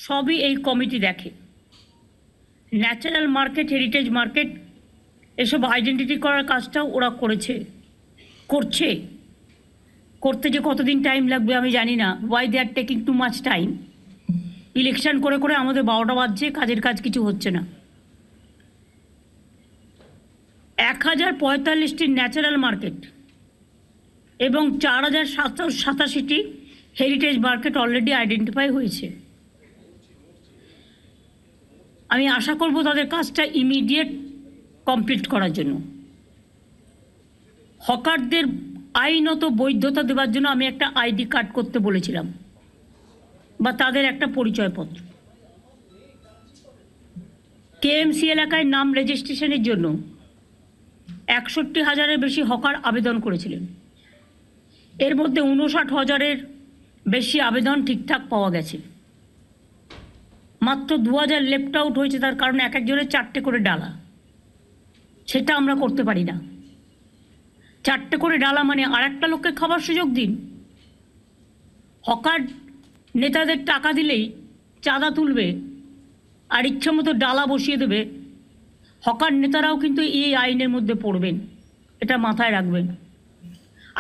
সবই এই কমিটি দেখে। ন্যাচারাল মার্কেট, হেরিটেজ মার্কেট, এসব আইডেন্টিটি করার কাজটাও ওরা করছে। করতে যে কতদিন টাইম লাগবে আমি জানি না। Why they are taking too much time? Election করে করে আমাদের 12টা বাজছে, কাজের কাজ কিছু হচ্ছে না। 1045টি ন্যাচারাল মার্কেট এবং 4787টি হেরিটেজ মার্কেট অলরেডি আইডেন্টিফাই হয়েছে। আমি আশা করব তাদের কাজটা ইমিডিয়েট কমপ্লিট করার জন্য। হকারদের আইনত বৈধতা দেওয়ার জন্য আমি একটা আইডি কার্ড করতে বলেছিলাম, বা তাদের একটা পরিচয়পত্র। কেএমসি এলাকায় নাম রেজিস্ট্রেশনের জন্য 61,000-এর বেশি হকার আবেদন করেছিলেন। এর মধ্যে 59,000-এর বেশি আবেদন ঠিকঠাক পাওয়া গেছে। মাত্র 2,000 লেফট আউট হয়েছে, তার কারণ এক একজনের 4টে করে ডালা। সেটা আমরা করতে পারি না। 4টে করে ডালা মানে আর একটা লোককে খাবার সুযোগ দিন। হকার নেতাদের টাকা দিলেই চাঁদা তুলবে আর ইচ্ছা মতো ডালা বসিয়ে দেবে। হকার নেতারাও কিন্তু এই আইনের মধ্যে পড়বেন, এটা মাথায় রাখবেন।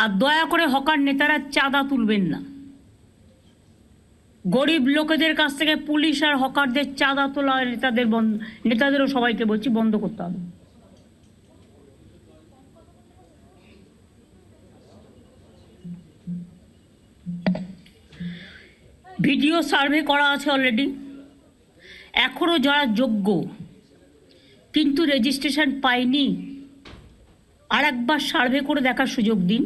আর দয়া করে হকার নেতারা চাঁদা তুলবেন না। গরিব লোকেদের কাছ থেকে পুলিশ আর হকারদের চাঁদা তোলা নেতাদেরও সবাইকে বলছি বন্ধ করতে হবে। ভিডিও সার্ভে করা আছে অলরেডি। এখনও যারা যোগ্য কিন্তু রেজিস্ট্রেশন পায়নি, আর একবার সার্ভে করে দেখার সুযোগ দিন।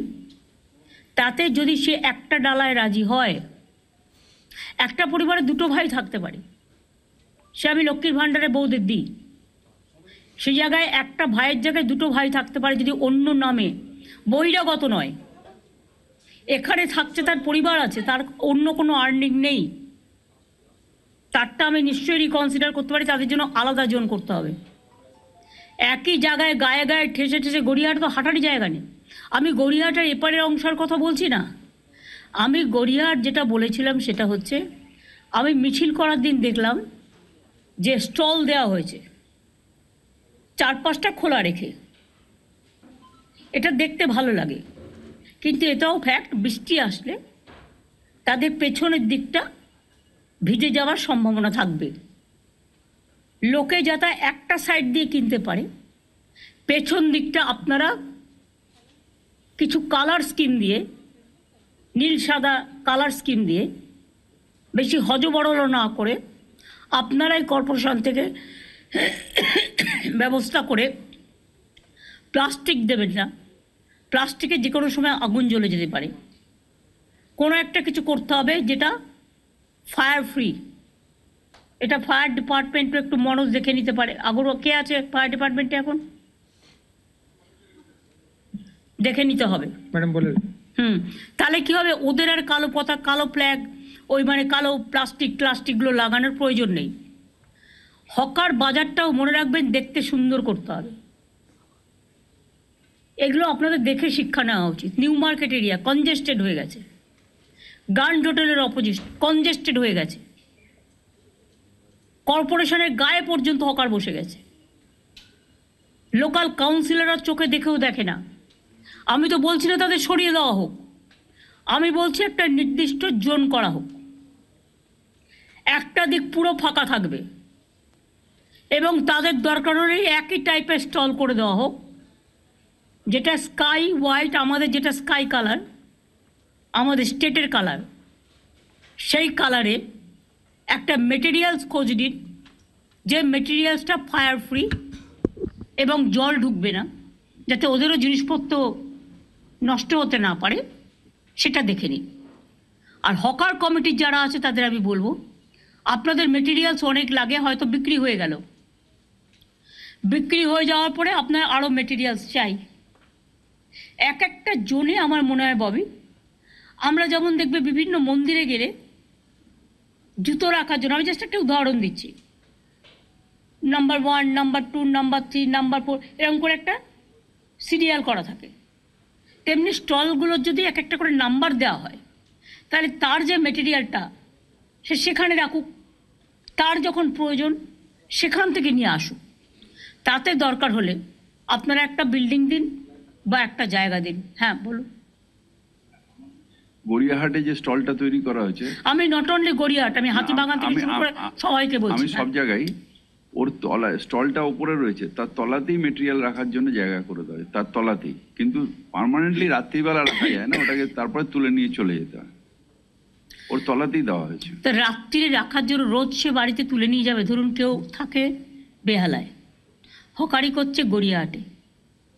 তাতে যদি সে একটা ডালায় রাজি হয়, একটা পরিবারে 2টো ভাই থাকতে পারে, সে আমি লক্ষ্মীর ভাণ্ডারে বউদের দিই, সেই জায়গায় একটা ভাইয়ের জায়গায় 2টো ভাই থাকতে পারে যদি অন্য নামে, বহিরাগত নয়। এখানে থাকছে, তার পরিবার আছে, তার অন্য কোনো আর্নিং নেই, তারটা আমি নিশ্চয়ই রিকনসিডার করতে পারি। তাদের জন্য আলাদা জোন করতে হবে। একই জায়গায় গায়ে গায়ে ঠেসে ঠেসে, গড়িয়াহাট তো হাঁটারই জায়গা নেই। আমি গড়িয়াহাটের এপারের অংশের কথা বলছি না। আমি গড়িয়াহাট যেটা বলেছিলাম সেটা হচ্ছে, আমি মিছিল করার দিন দেখলাম যে স্টল দেওয়া হয়েছে 4-5টা খোলা রেখে। এটা দেখতে ভালো লাগে, কিন্তু এটাও ফ্যাক্ট, বৃষ্টি আসলে তাদের পেছনের দিকটা ভিজে যাওয়ার সম্ভাবনা থাকবে। লোকে যাতে একটা সাইড দিয়ে কিনতে পারে, পেছন দিকটা আপনারা কিছু কালার স্কিম দিয়ে, নীল সাদা কালার স্কিম দিয়ে, বেশি হজবরল না করে, আপনারাই কর্পোরেশন থেকে ব্যবস্থা করে প্লাস্টিক দেবেন না। প্লাস্টিকে যে কোনো সময় আগুন জ্বলে যেতে পারে। কোনো একটা কিছু করতে হবে যেটা ফায়ার ফ্রি। এটা ফায়ার ডিপার্টমেন্টও একটু মনোজ দেখে নিতে পারে। আগর কে আছে ফায়ার ডিপার্টমেন্টে এখন? দেখে নিতে হবে ম্যাডাম বলে। তাহলে কী হবে, ওদের আর কালো পতাকা, কালো ফ্ল্যাগ, ওই মানে কালো প্লাস্টিকগুলো লাগানোর প্রয়োজন নেই। হকার বাজারটাও মনে রাখবেন দেখতে সুন্দর করতে হবে। এগুলো আপনাদের দেখে শিক্ষা নেওয়া উচিত। নিউ মার্কেট এরিয়া কনজেস্টেড হয়ে গেছে, গার্ড হোটেলের অপোজিট কনজেস্টেড হয়ে গেছে, কর্পোরেশনের গায়ে পর্যন্ত হকার বসে গেছে। লোকাল কাউন্সিলররা চোখে দেখেও দেখে না। আমি তো বলছি না তাদের সরিয়ে দেওয়া হোক, আমি বলছি একটা নির্দিষ্ট জোন করা হোক, একটা দিক পুরো ফাঁকা থাকবে এবং তাদের দরকার হলে একই টাইপের স্টল করে দেওয়া হোক, যেটা স্কাই হোয়াইট, আমাদের যেটা স্কাই কালার, আমাদের স্টেটের কালার, সেই কালারে একটা মেটেরিয়ালস খোঁজ দিন, যে মেটেরিয়ালসটা ফায়ার ফ্রি এবং জল ঢুকবে না, যাতে ওদেরও জিনিসপত্র নষ্ট হতে না পারে, সেটা দেখে নিন। আর হকার কমিটির যারা আছে তাদের আমি বলবো, আপনাদের মেটেরিয়ালস অনেক লাগে, হয়তো বিক্রি হয়ে গেল, বিক্রি হয়ে যাওয়ার পরে আপনার আরও মেটেরিয়ালস চাই। এক একটা জোনে আমার মনে হয় ববি, আমরা যেমন দেখবে বিভিন্ন মন্দিরে গেলে জুতো রাখার জন্য, আমি জাস্ট একটা উদাহরণ দিচ্ছি, নাম্বার 1, নাম্বার 2, নাম্বার 3, নাম্বার 4 এরকম করে একটা সিরিয়াল করা থাকে। তেমনি স্টলগুলোর যদি এক একটা করে নাম্বার দেওয়া হয়, তাহলে তার যে মেটেরিয়ালটা সে সেখানে রাখুক, তার যখন প্রয়োজন সেখান থেকে নিয়ে আসুক। তাতে দরকার হলে আপনারা একটা বিল্ডিং দিন বা একটা জায়গা দিন। হ্যাঁ বলুন। গড়িয়াহাটে যে স্টলটা তৈরি করা হয়েছে, আমি নট অনলি গড়িয়াহাট, আমি হাতিবাগান থেকে শুরু করে সবাইকে বলছি। আমি সব জায়গায় ওর তলায় স্টলটা উপরে রয়েছে, তার তলাতেই মেটেরিয়াল রাখার জন্য জায়গা করে দেওয়া হয়, তার তলাতেই। কিন্তু পার্মানেন্টলি রাত্রিবেলা রাখা যায় না, ওটাকে তারপরে তুলে নিয়ে চলে যেতে হয়। ওর তলাতেই দেওয়া হয়েছে। তো রাত্রিরে রাখার জন্য রোজ সে বাড়িতে তুলে নিয়ে যাবে? ধরুন কেউ থাকে বেহালায়, হকারি করছে গড়িয়াহাটে,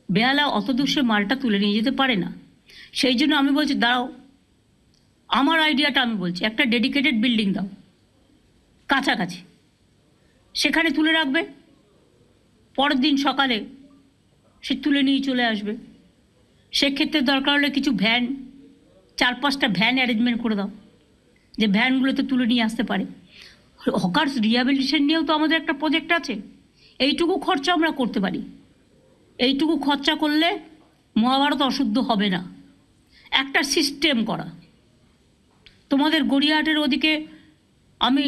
বেহালা অত দূর সে মালটা তুলে নিয়ে যেতে পারে না। সেই জন্য আমি বলছি দাঁড়াও, আমার আইডিয়াটা আমি বলছি, একটা ডেডিকেটেড বিল্ডিং দাও কাছাকাছি, সেখানে তুলে রাখবে, পরের দিন সকালে সে তুলে নিয়ে চলে আসবে। সেক্ষেত্রে দরকার হলে কিছু ভ্যান, 4-5টা ভ্যান অ্যারেঞ্জমেন্ট করে দাও, যে ভ্যানগুলোতে তুলে নিয়ে আসতে পারে। হকার্স রিহ্যাবিলিটেশন নিয়েও তো আমাদের একটা প্রজেক্ট আছে, এইটুকু খরচা আমরা করতে পারি। এইটুকু খরচা করলে মহাভারত অশুদ্ধ হবে না। একটা সিস্টেম করা। তোমাদের গড়িয়াহাটের ওদিকে আমি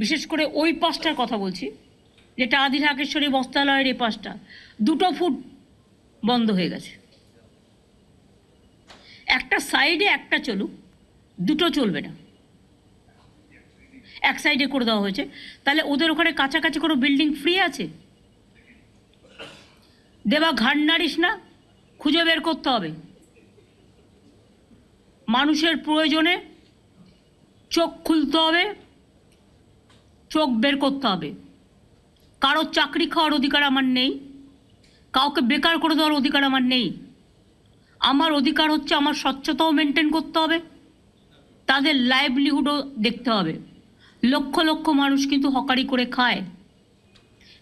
বিশেষ করে ওই পাশটার কথা বলছি, যেটা আদি ঢাকেশ্বরী বস্ত্রালয়ের এই পাশটা, 2 ফুট বন্ধ হয়ে গেছে। একটা সাইডে একটা চলুক, 2 চলবে না, এক সাইডে করে দেওয়া হয়েছে। তাহলে ওদের ওখানে কাছাকাছি কোনো বিল্ডিং ফ্রি আছে? দেবা ঘাড় নাড়িস না, খুঁজে বের করতে হবে। মানুষের প্রয়োজনে চোখ খুলতে হবে, চোখ বের করতে হবে। কারোর চাকরি খাওয়ার অধিকার আমার নেই, কাউকে বেকার করে দেওয়ার অধিকার আমার নেই। আমার অধিকার হচ্ছে আমার স্বচ্ছতাও মেনটেন করতে হবে, তাদের লাইভলিহুডও দেখতে হবে। লক্ষ লক্ষ মানুষ কিন্তু হকারি করে খায়,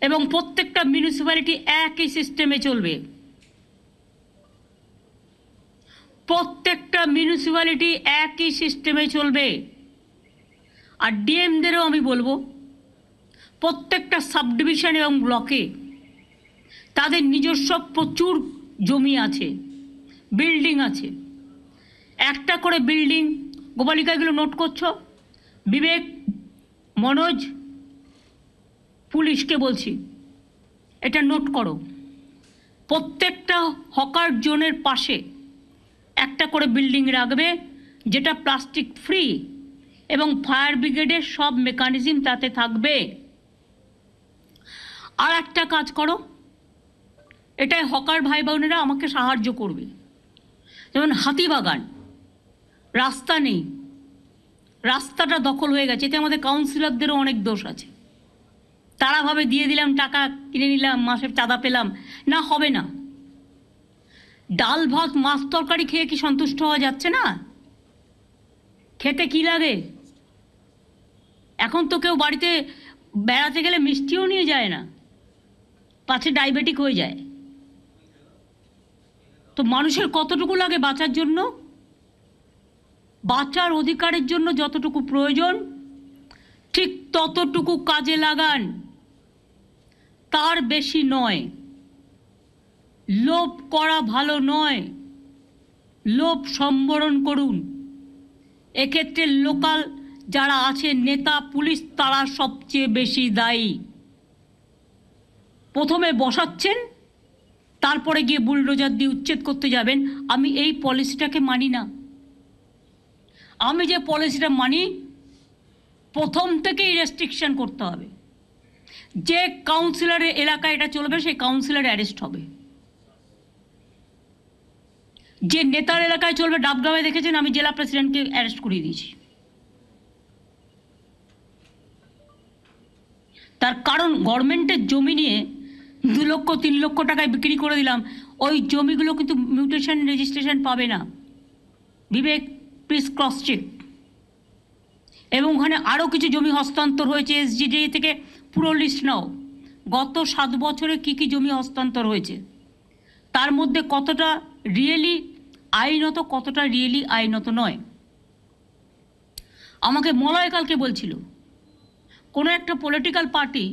এবং প্রত্যেকটা মিউনিসিপ্যালিটি একই সিস্টেমে চলবে। প্রত্যেকটা মিউনিসিপ্যালিটি একই সিস্টেমে চলবে। আর ডিএমদেরও আমি বলবো, প্রত্যেকটা সাব ডিভিশন এবং ব্লকে তাদের নিজস্ব প্রচুর জমি আছে, বিল্ডিং আছে। একটা করে বিল্ডিং, গোপালিকা এগুলো নোট করছো? বিবেক, মনোজ, পুলিশকে বলছি, এটা নোট করো। প্রত্যেকটা হকার জোনের পাশে একটা করে বিল্ডিং রাখবে, যেটা প্লাস্টিক ফ্রি, এবং ফায়ার ব্রিগেডের সব মেকানিজম তাতে থাকবে। আর একটা কাজ করো, এটাই হকার ভাই বোনেরা আমাকে সাহায্য করবে। যেমন হাতিবাগান, রাস্তা নেই, রাস্তাটা দখল হয়ে গেছে, এতে আমাদের কাউন্সিলরদেরও অনেক দোষ আছে। তারা ভাবে দিয়ে দিলাম, টাকা কিনে নিলাম, মাসের চাঁদা পেলাম, না, হবে না। ডাল ভাত মাছ তরকারি খেয়ে কি সন্তুষ্ট হওয়া যাচ্ছে না? খেতে কি লাগে? এখন তো কেউ বাড়িতে বেড়াতে গেলে মিষ্টিও নিয়ে যায় না, পাছে ডায়াবেটিক হয়ে যায়। তো মানুষের কতটুকু লাগে বাঁচার জন্য? বাঁচার অধিকারের জন্য যতটুকু প্রয়োজন ঠিক ততটুকু কাজে লাগান, তার বেশি নয়। লোভ করা ভালো নয়, লোভ সম্বরণ করুন। এক্ষেত্রে লোকাল যারা আছে, নেতা, পুলিশ, তারা সবচেয়ে বেশি দায়ী। প্রথমে বসাচ্ছেন, তারপরে গিয়ে বুলডোজার দিয়ে উচ্ছেদ করতে যাবেন। আমি এই পলিসিটাকে মানি না। আমি যে পলিসিটা মানি, প্রথম থেকেই রেস্ট্রিকশন করতে হবে। যে কাউন্সিলরের এলাকায় এটা চলবে, সেই কাউন্সিলর অ্যারেস্ট হবে। যে নেতার এলাকায় চলবে, ডাবগ্রামে দেখেছেন আমি জেলা প্রেসিডেন্টকে অ্যারেস্ট করিয়ে দিয়েছি। তার কারণ গভর্নমেন্টের জমি নিয়ে 2 লক্ষ 3 লক্ষ টাকায় বিক্রি করে দিলাম, ওই জমিগুলো কিন্তু মিউটেশন রেজিস্ট্রেশন পাবে না। বিবেক, প্লিজ ক্রস চেক। এবং ওখানে আরও কিছু জমি হস্তান্তর হয়েছে, এসজিডি থেকে পুরো লিস্ট নাও। গত 7 বছরে কি কি জমি হস্তান্তর হয়েছে, তার মধ্যে কতটা রিয়েলি আইনত, কতটা রিয়েলি আইনত নয়। আমাকে মলয় কালকে বলছিল, কোনো একটা পলিটিক্যাল পার্টি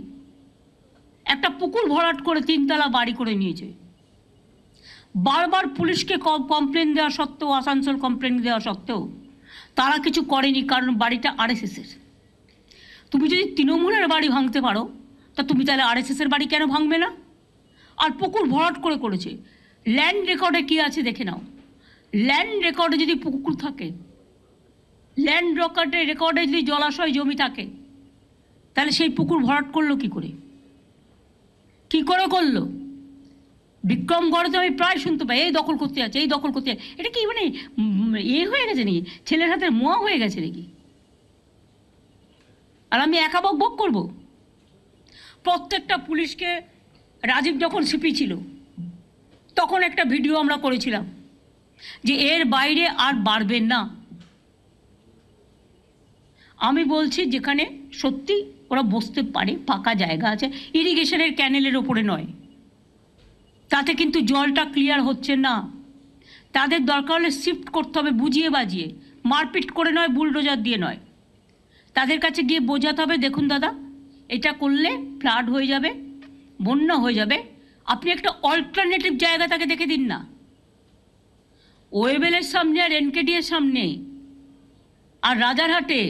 একটা পুকুর ভরাট করে 3 তলা বাড়ি করে নিয়েছে। বারবার পুলিশকে কমপ্লেন দেওয়া সত্ত্বেও, আসানসোল কমপ্লেন দেওয়া সত্ত্বেও তারা কিছু করেনি, কারণ বাড়িটা আরএসএসের। তুমি যদি তৃণমূলের বাড়ি ভাঙতে পারো, তা তুমি তাহলে আরএসএসের বাড়ি কেন ভাঙবে না? আর পুকুর ভরাট করেছে। ল্যান্ড রেকর্ডে কী আছে দেখে নাও। ল্যান্ড রেকর্ডে যদি পুকুর থাকে, ল্যান্ড রেকর্ডে যদি জলাশয় জমি থাকে, তাহলে সেই পুকুর ভরাট করলো কী করে? কী করে করলো? বিক্রমগড়ে তো আমি প্রায় শুনতে পাই এই দখল করতে যাচ্ছে, এই দখল করতে যাচ্ছে। এটা কি মানে হয়ে গেছে নাকি? ছেলের হাতের মোয়া হয়ে গেছে নাকি? আর আমি একা বক বক করবো? প্রত্যেকটা পুলিশকে, রাজীব যখন সিপি ছিল তখন একটা ভিডিও আমরা করেছিলাম যে এর বাইরে আর বাড়বেন না। আমি বলছি যেখানে সত্যি ওরা বসতে পারে, ফাঁকা জায়গা আছে, ইরিগেশনের ক্যানেলের ওপরে নয়, তাতে কিন্তু জলটা ক্লিয়ার হচ্ছে না। তাদের দরকার হলে শিফট করতে হবে, বুঝিয়ে বাজিয়ে, মারপিট করে নয়, বুলডোজার দিয়ে নয়। তাদের কাছে গিয়ে বোঝাতে হবে, দেখুন দাদা, এটা করলে ফ্লাড হয়ে যাবে, বন্যা হয়ে যাবে, আপনি একটা অল্টারনেটিভ জায়গা তাকে দেখে দিন না। ওয়েবেলের সামনে আর এনকেডির সামনে আর রাজারহাটে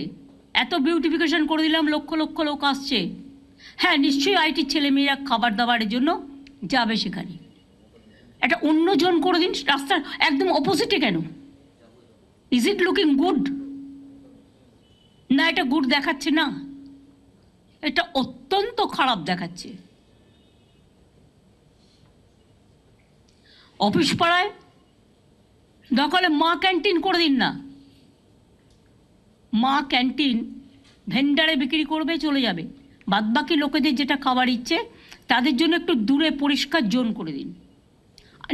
এত বিউটিফিকেশন করে দিলাম, লক্ষ লক্ষ লোক আসছে। হ্যাঁ, নিশ্চয়ই আইটির ছেলেমেয়েরা খাবার দাবারের জন্য যাবে সেখানে। একটা অন্য জন করে দিন, রাস্তার একদম অপোজিটে কেন? Is it looking good? না, এটা গুড দেখাচ্ছে না, এটা অত্যন্ত খারাপ দেখাচ্ছে। অফিস পাড়ায় দখলে মা ক্যান্টিন করে দিন না। মা ক্যান্টিন ভেন্ডারে বিক্রি করবে, চলে যাবে। বাদবাকি লোকেদের যেটা খাবার ইচ্ছে তাদের জন্য একটু দূরে পরিষ্কার জোন করে দিন।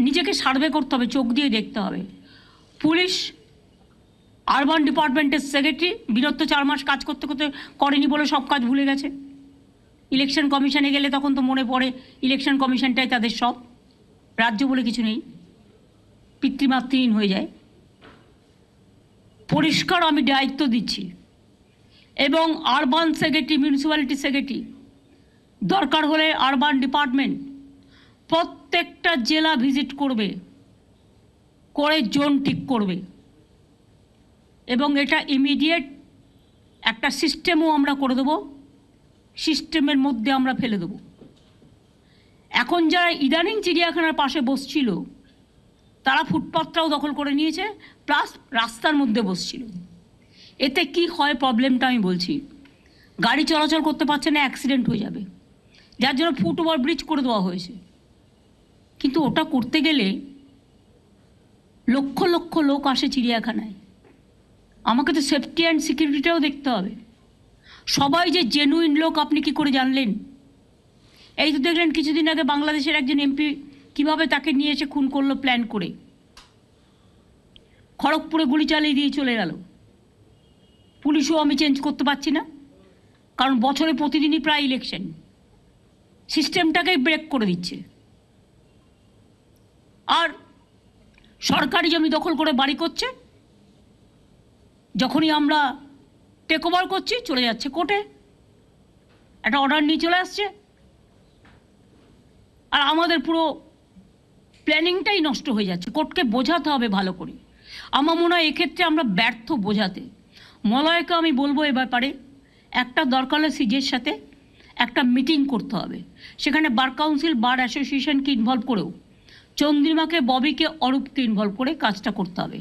নিজেকে সার্ভে করতে হবে, চোখ দিয়ে দেখতে হবে। পুলিশ আরবান ডিপার্টমেন্টের সেক্রেটারি বিরত 4 মাস কাজ করতে করতে করেনি বলে সব কাজ ভুলে গেছে। ইলেকশন কমিশনে গেলে তখন তো মনে পড়ে ইলেকশন কমিশনটাই তাদের সব, রাজ্য বলে কিছু নেই, পিতৃমাতৃহীন হয়ে যায়। পরিষ্কার আমি দায়িত্ব দিচ্ছি। এবং আরবান সেক্রেটারি, মিউনিসিপ্যালিটি সেক্রেটারি, দরকার হলে আরবান ডিপার্টমেন্ট প্রত্যেকটা জেলা ভিজিট করবে, করে জোন ঠিক করবে। এবং এটা ইমিডিয়েট একটা সিস্টেমও আমরা করে দেবো, সিস্টেমের মধ্যে আমরা ফেলে দেবো। এখন যারা ইদানিং চিড়িয়াখানার পাশে বসছিল তারা ফুটপাথটাও দখল করে নিয়েছে, প্লাস রাস্তার মধ্যে বসছিল। এতে কি হয় প্রবলেমটা আমি বলছি। গাড়ি চলাচল করতে পারছে না, অ্যাক্সিডেন্ট হয়ে যাবে, যার জন্য ফুট ওভার ব্রিজ করে দেওয়া হয়েছে। কিন্তু ওটা করতে গেলে লক্ষ লক্ষ লোক আসে চিড়িয়াখানায়, আমাকে তো সেফটি অ্যান্ড সিকিউরিটিটাও দেখতে হবে। সবাই যে জেনুইন লোক আপনি কি করে জানলেন? এই তো দেখলেন কিছুদিন আগে বাংলাদেশের একজন এমপি কিভাবে তাকে নিয়ে এসে খুন করলো প্ল্যান করে, খড়গপুরে গুলি চালিয়ে দিয়ে চলে গেল। পুলিশও আমি চেঞ্জ করতে পারছি না, কারণ বছরে প্রতিদিনই প্রায় ইলেকশন, সিস্টেমটাকেই ব্রেক করে দিচ্ছে। আর সরকারি জমি দখল করে বাড়ি করছে, যখনই আমরা টেক ওভার করছি চলে যাচ্ছে কোর্টে, একটা অর্ডার নিয়ে চলে আসছে। আর আমাদের পুরো প্ল্যানিংটাই নষ্ট হয়ে যাচ্ছে। কোর্টকে বোঝাতে হবে ভালো করে। আমার মনে হয় এক্ষেত্রে আমরা ব্যর্থ বোঝাতে। মলয়কে আমি বলবো এ ব্যাপারে একটা দরকার হলে সিজের সাথে একটা মিটিং করতে হবে, সেখানে বার কাউন্সিল, বার অ্যাসোসিয়েশনকে ইনভলভ করেও চন্দ্রিমাকে, ববিকে, অরূপকে ইনভলভ করে কাজটা করতে হবে।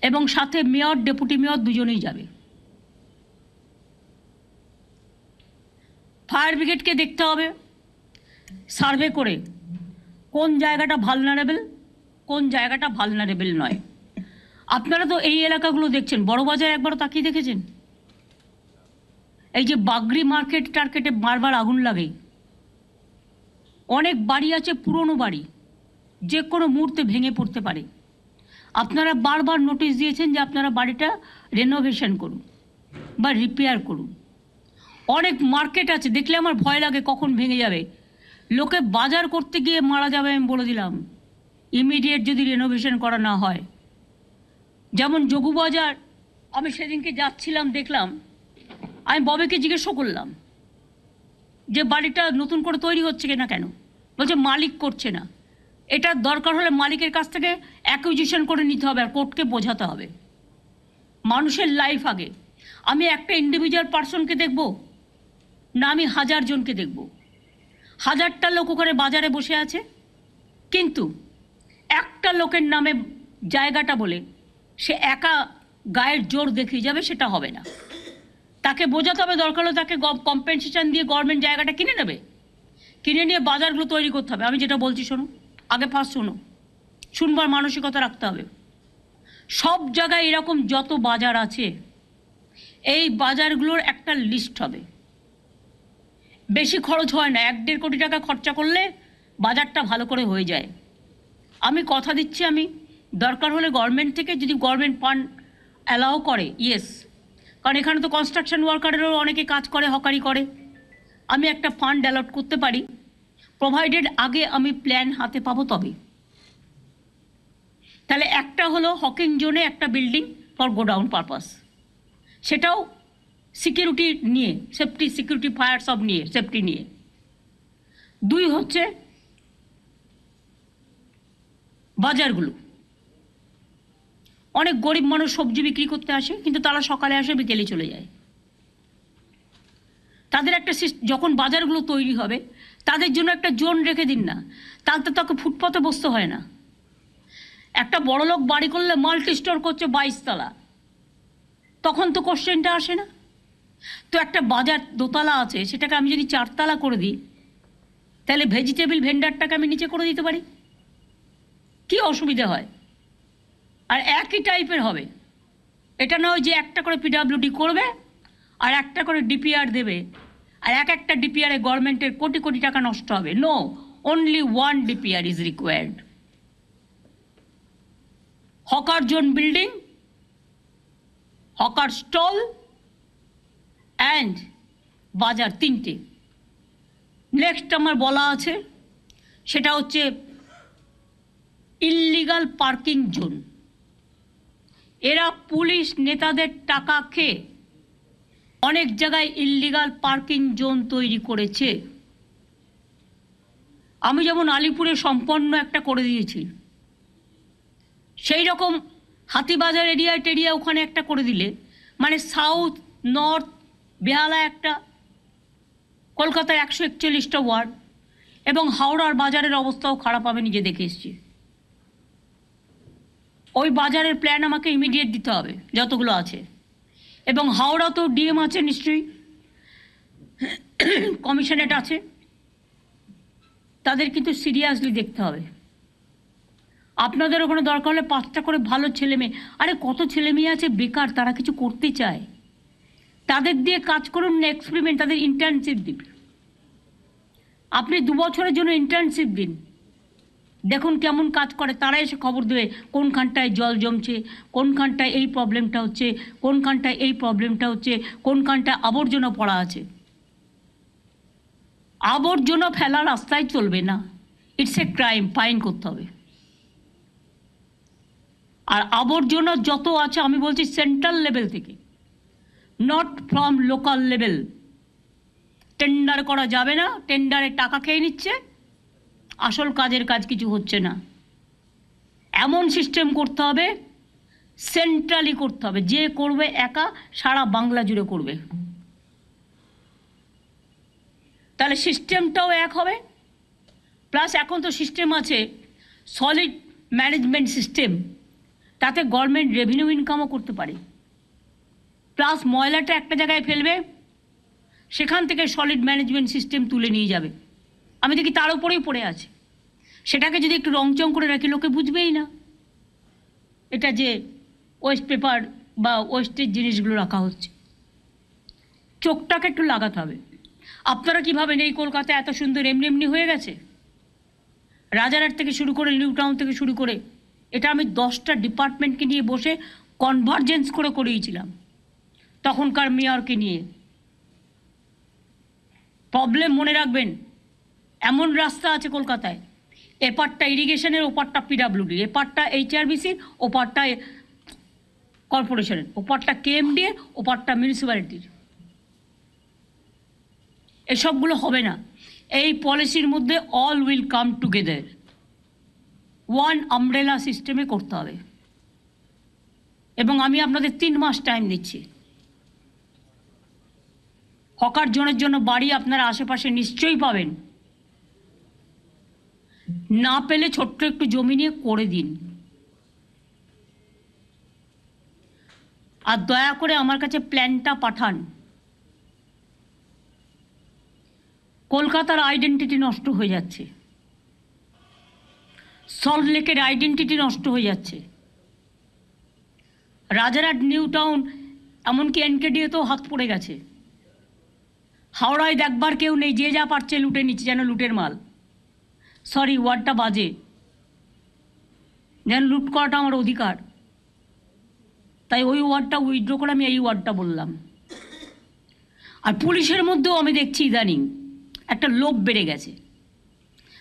এবং সাথে মেয়র, ডেপুটি মেয়র দুজনেই যাবে। ফায়ার ব্রিগেডকে দেখতে হবে সার্ভে করে কোন জায়গাটা ভালনারেবল, কোন জায়গাটা ভালনারেবল নয়। আপনারা তো এই এলাকাগুলো দেখছেন, বড়বাজার একবারও তাকিয়ে দেখেছেন? এই যে বাগরি মার্কেট টার্কেটে বারবার আগুন লাগে, অনেক বাড়ি আছে পুরনো বাড়ি, যে কোনো মুহূর্তে ভেঙে পড়তে পারে। আপনারা বারবার নোটিশ দিয়েছেন যে আপনারা বাড়িটা রেনোভেশন করুন বা রিপেয়ার করুন। অনেক মার্কেট আছে দেখলে আমার ভয় লাগে কখন ভেঙে যাবে, লোকে বাজার করতে গিয়ে মারা যাবে, আমি বলে দিলাম, ইমিডিয়েট যদি রেনোভেশন করা না হয়। যেমন যোগুবাজার, আমি সেদিনকে যাচ্ছিলাম, দেখলাম, আমি ববিকে জিজ্ঞেসও করলাম যে বাড়িটা নতুন করে তৈরি হচ্ছে কিনা, কেন? বলছে মালিক করছে না। এটা দরকার হলে মালিকের কাছ থেকে অ্যাকুইজিশন করে নিতে হবে, আর কোর্টকে বোঝাতে হবে। মানুষের লাইফ আগে। আমি একটা ইন্ডিভিজুয়াল পার্সনকে দেখব না আমি 1000 জনকে দেখব। 1000টা লোক ওখানে বাজারে বসে আছে, কিন্তু একটা লোকের নামে জায়গাটা বলে সে একা গায়ের জোর দেখিয়ে যাবে, সেটা হবে না। তাকে বোঝাতে হবে, দরকার হলে তাকে কম্পেনসেশন দিয়ে গভর্নমেন্ট জায়গাটা কিনে নেবে, কিনে নিয়ে বাজারগুলো তৈরি করতে হবে। আমি যেটা বলছি শোনো, আগে ফার্স্ট শোনো, শুনবার মানসিকতা রাখতে হবে। সব জায়গায় এরকম যত বাজার আছে, এই বাজারগুলোর একটা লিস্ট হবে। বেশি খরচ হয় না, 1-1.5 কোটি টাকা খরচা করলে বাজারটা ভালো করে হয়ে যায়। আমি কথা দিচ্ছি, আমি দরকার হলে গভর্নমেন্ট থেকে যদি গভর্নমেন্ট ফান্ড অ্যালাউ করে, ইয়েস, কারণ এখানে তো কনস্ট্রাকশন ওয়ার্কারেরও অনেকে কাজ করে, হকারি করে, আমি একটা ফান্ড অ্যালট করতে পারি, প্রোভাইডেড আগে আমি প্ল্যান হাতে পাবো তবে। তাহলে একটা হলো হকিং জোনে একটা বিল্ডিং ফর গোডাউন পারপাস, সেটাও সিকিউরিটি নিয়ে, সেফটি, সিকিউরিটি, ফায়ার সব নিয়ে, সেফটি নিয়ে। 2 হচ্ছে বাজারগুলো। অনেক গরিব মানুষ সবজি বিক্রি করতে আসে, কিন্তু তারা সকালে আসে, বিকেলে চলে যায়। তাদের একটা যখন বাজারগুলো তৈরি হবে, তাদের জন্য একটা জোন রেখে দিন না, তাতে তাকে ফুটপাতে বসতে হয় না। একটা বড়লোক বাড়ি করলে মাল্টি স্টোর করছে 22 তলা, তখন তো কোশ্চেনটা আসে না। তো একটা বাজার 2 তলা আছে, সেটাকে আমি যদি 4 তলা করে দিই, তাহলে ভেজিটেবল ভেন্ডারটাকে আমি নিচে করে দিতে পারি, কি অসুবিধা হয়? আর একই টাইপের হবে, এটা নয় যে একটা করে পিডাব্লিউডি করবে আর একটা করে ডিপিআর দেবে, আর একটা ডিপিআরে গভর্নমেন্টের কোটি কোটি টাকা নষ্ট হবে। No, only 1 DPR is required. Hawker zone building, hawker stall and বাজার, 3টে। নেক্সট আমার বলা আছে, সেটা হচ্ছে ইল্লিগাল পার্কিং জোন। এরা পুলিশ নেতাদের টাকা খেয়ে অনেক জায়গায় ইল্লিগাল পার্কিং জোন তৈরি করেছে। আমি যেমন আলিপুরে সম্পন্ন একটা করে দিয়েছি, সেই রকম হাতিবাজার এরিয়া টেরিয়া ওখানে একটা করে দিলে, মানে সাউথ, নর্থ, বেহালা একটা, কলকাতার 141টা ওয়ার্ড, এবং হাওড়ার বাজারের অবস্থাও খারাপ, আমি নিজে দেখে এসেছি। ওই বাজারের প্ল্যান আমাকে ইমিডিয়েট দিতে হবে যতগুলো আছে। এবং হাওড়াতেও ডিএম আছে নিশ্চয়ই, কমিশনেট আছে, তাদের কিন্তু সিরিয়াসলি দেখতে হবে। আপনাদের ওখানে দরকার হলে 5টা করে ভালো ছেলে মেয়ে, আরে কত ছেলে মেয়ে আছে বেকার, তারা কিছু করতে চায়, তাদের দিয়ে কাজ করুন না, এক্সপেরিমেন্ট, তাদের ইন্টার্নশিপ দিন। আপনি 2 বছরের জন্য ইন্টার্নশিপ দিন, দেখুন কেমন কাজ করে, তারা এসে খবর দেবে কোনখানটায় জল জমছে, কোনখানটায় এই প্রবলেমটা হচ্ছে, কোনখানটায় এই প্রবলেমটা হচ্ছে, কোনখানটায় আবর্জনা পড়া আছে। আবর্জনা ফেলা রাস্তায় চলবে না, ইটস এ ক্রাইম, ফাইন করতে হবে। আর আবর্জনা যত আছে, আমি বলছি সেন্ট্রাল লেভেল থেকে, not from local level. Tender করা যাবে না, টেন্ডারে টাকা খেয়ে নিচ্ছে, আসল কাজের কাজ কিছু হচ্ছে না। এমন সিস্টেম করতে হবে, সেন্ট্রালি করতে হবে, যে করবে একা সারা বাংলা জুড়ে করবে, তাহলে সিস্টেমটাও এক হবে। প্লাস এখন তো সিস্টেম আছে সলিড ম্যানেজমেন্ট সিস্টেম, তাতে গভর্নমেন্ট রেভিনিউ ইনকামও করতে পারে। প্লাস ময়লাটা একটা জায়গায় ফেলবে, সেখান থেকে সলিড ম্যানেজমেন্ট সিস্টেম তুলে নিয়ে যাবে। আমি দেখি তার উপরেই পড়ে আছে, সেটাকে যদি একটু রংচং করে রাখি, লোকে বুঝবেই না এটা যে ওয়েস্ট পেপার বা ওয়েস্টের জিনিসগুলো রাখা হচ্ছে। চোখটাকে একটু লাগাতে হবে। আপনারা কী ভাবেন এই কলকাতা এত সুন্দর এমনি এমনি হয়ে গেছে? রাজারহাট থেকে শুরু করে, নিউ টাউন থেকে শুরু করে, এটা আমি 10টা ডিপার্টমেন্টকে নিয়ে বসে কনভার্জেন্স করে করিয়েছিলাম তখনকার মেয়রকে নিয়ে। প্রবলেম মনে রাখবেন, এমন রাস্তা আছে কলকাতায়, এপারটা ইরিগেশনের, ওপারটা পিডাব্লিউডি, এপারটা এইচআরবিসির, ওপারটা কর্পোরেশনের, ওপারটা কেএমডি, ওপারটা মিউনিসিপ্যালিটির। এসবগুলো হবে না। এই পলিসির মধ্যে all will come together, 1 umbrella সিস্টেমে করতে হবে। এবং আমি আপনাদের 3 মাস টাইম দিচ্ছি। হকার জনের জন্য বাড়ি আপনারা আশেপাশে নিশ্চয়ই পাবেন, না পেলে ছোট্ট একটু জমি নিয়ে করে দিন। আর দয়া করে আমার কাছে প্ল্যানটা পাঠান। কলকাতার আইডেন্টিটি নষ্ট হয়ে যাচ্ছে, সল্টলেকের আইডেন্টিটি নষ্ট হয়ে যাচ্ছে, রাজারহাট নিউ টাউন এমনকি এনকেডিএতেও হাত পড়ে গেছে। হাওড়ায় দেখবার কেউ নেই, যে যা পারছে লুটে নিচ্ছে, যেন লুটের মাল। সরি, ওয়ার্ডটা বাজে, যেন লুট করাটা আমার অধিকার, তাই ওই ওয়ার্ডটা উইথড্র করে আমি এই ওয়ার্ডটা বললাম। আর পুলিশের মধ্যেও আমি দেখছি ইদানিং একটা লোভ বেড়ে গেছে।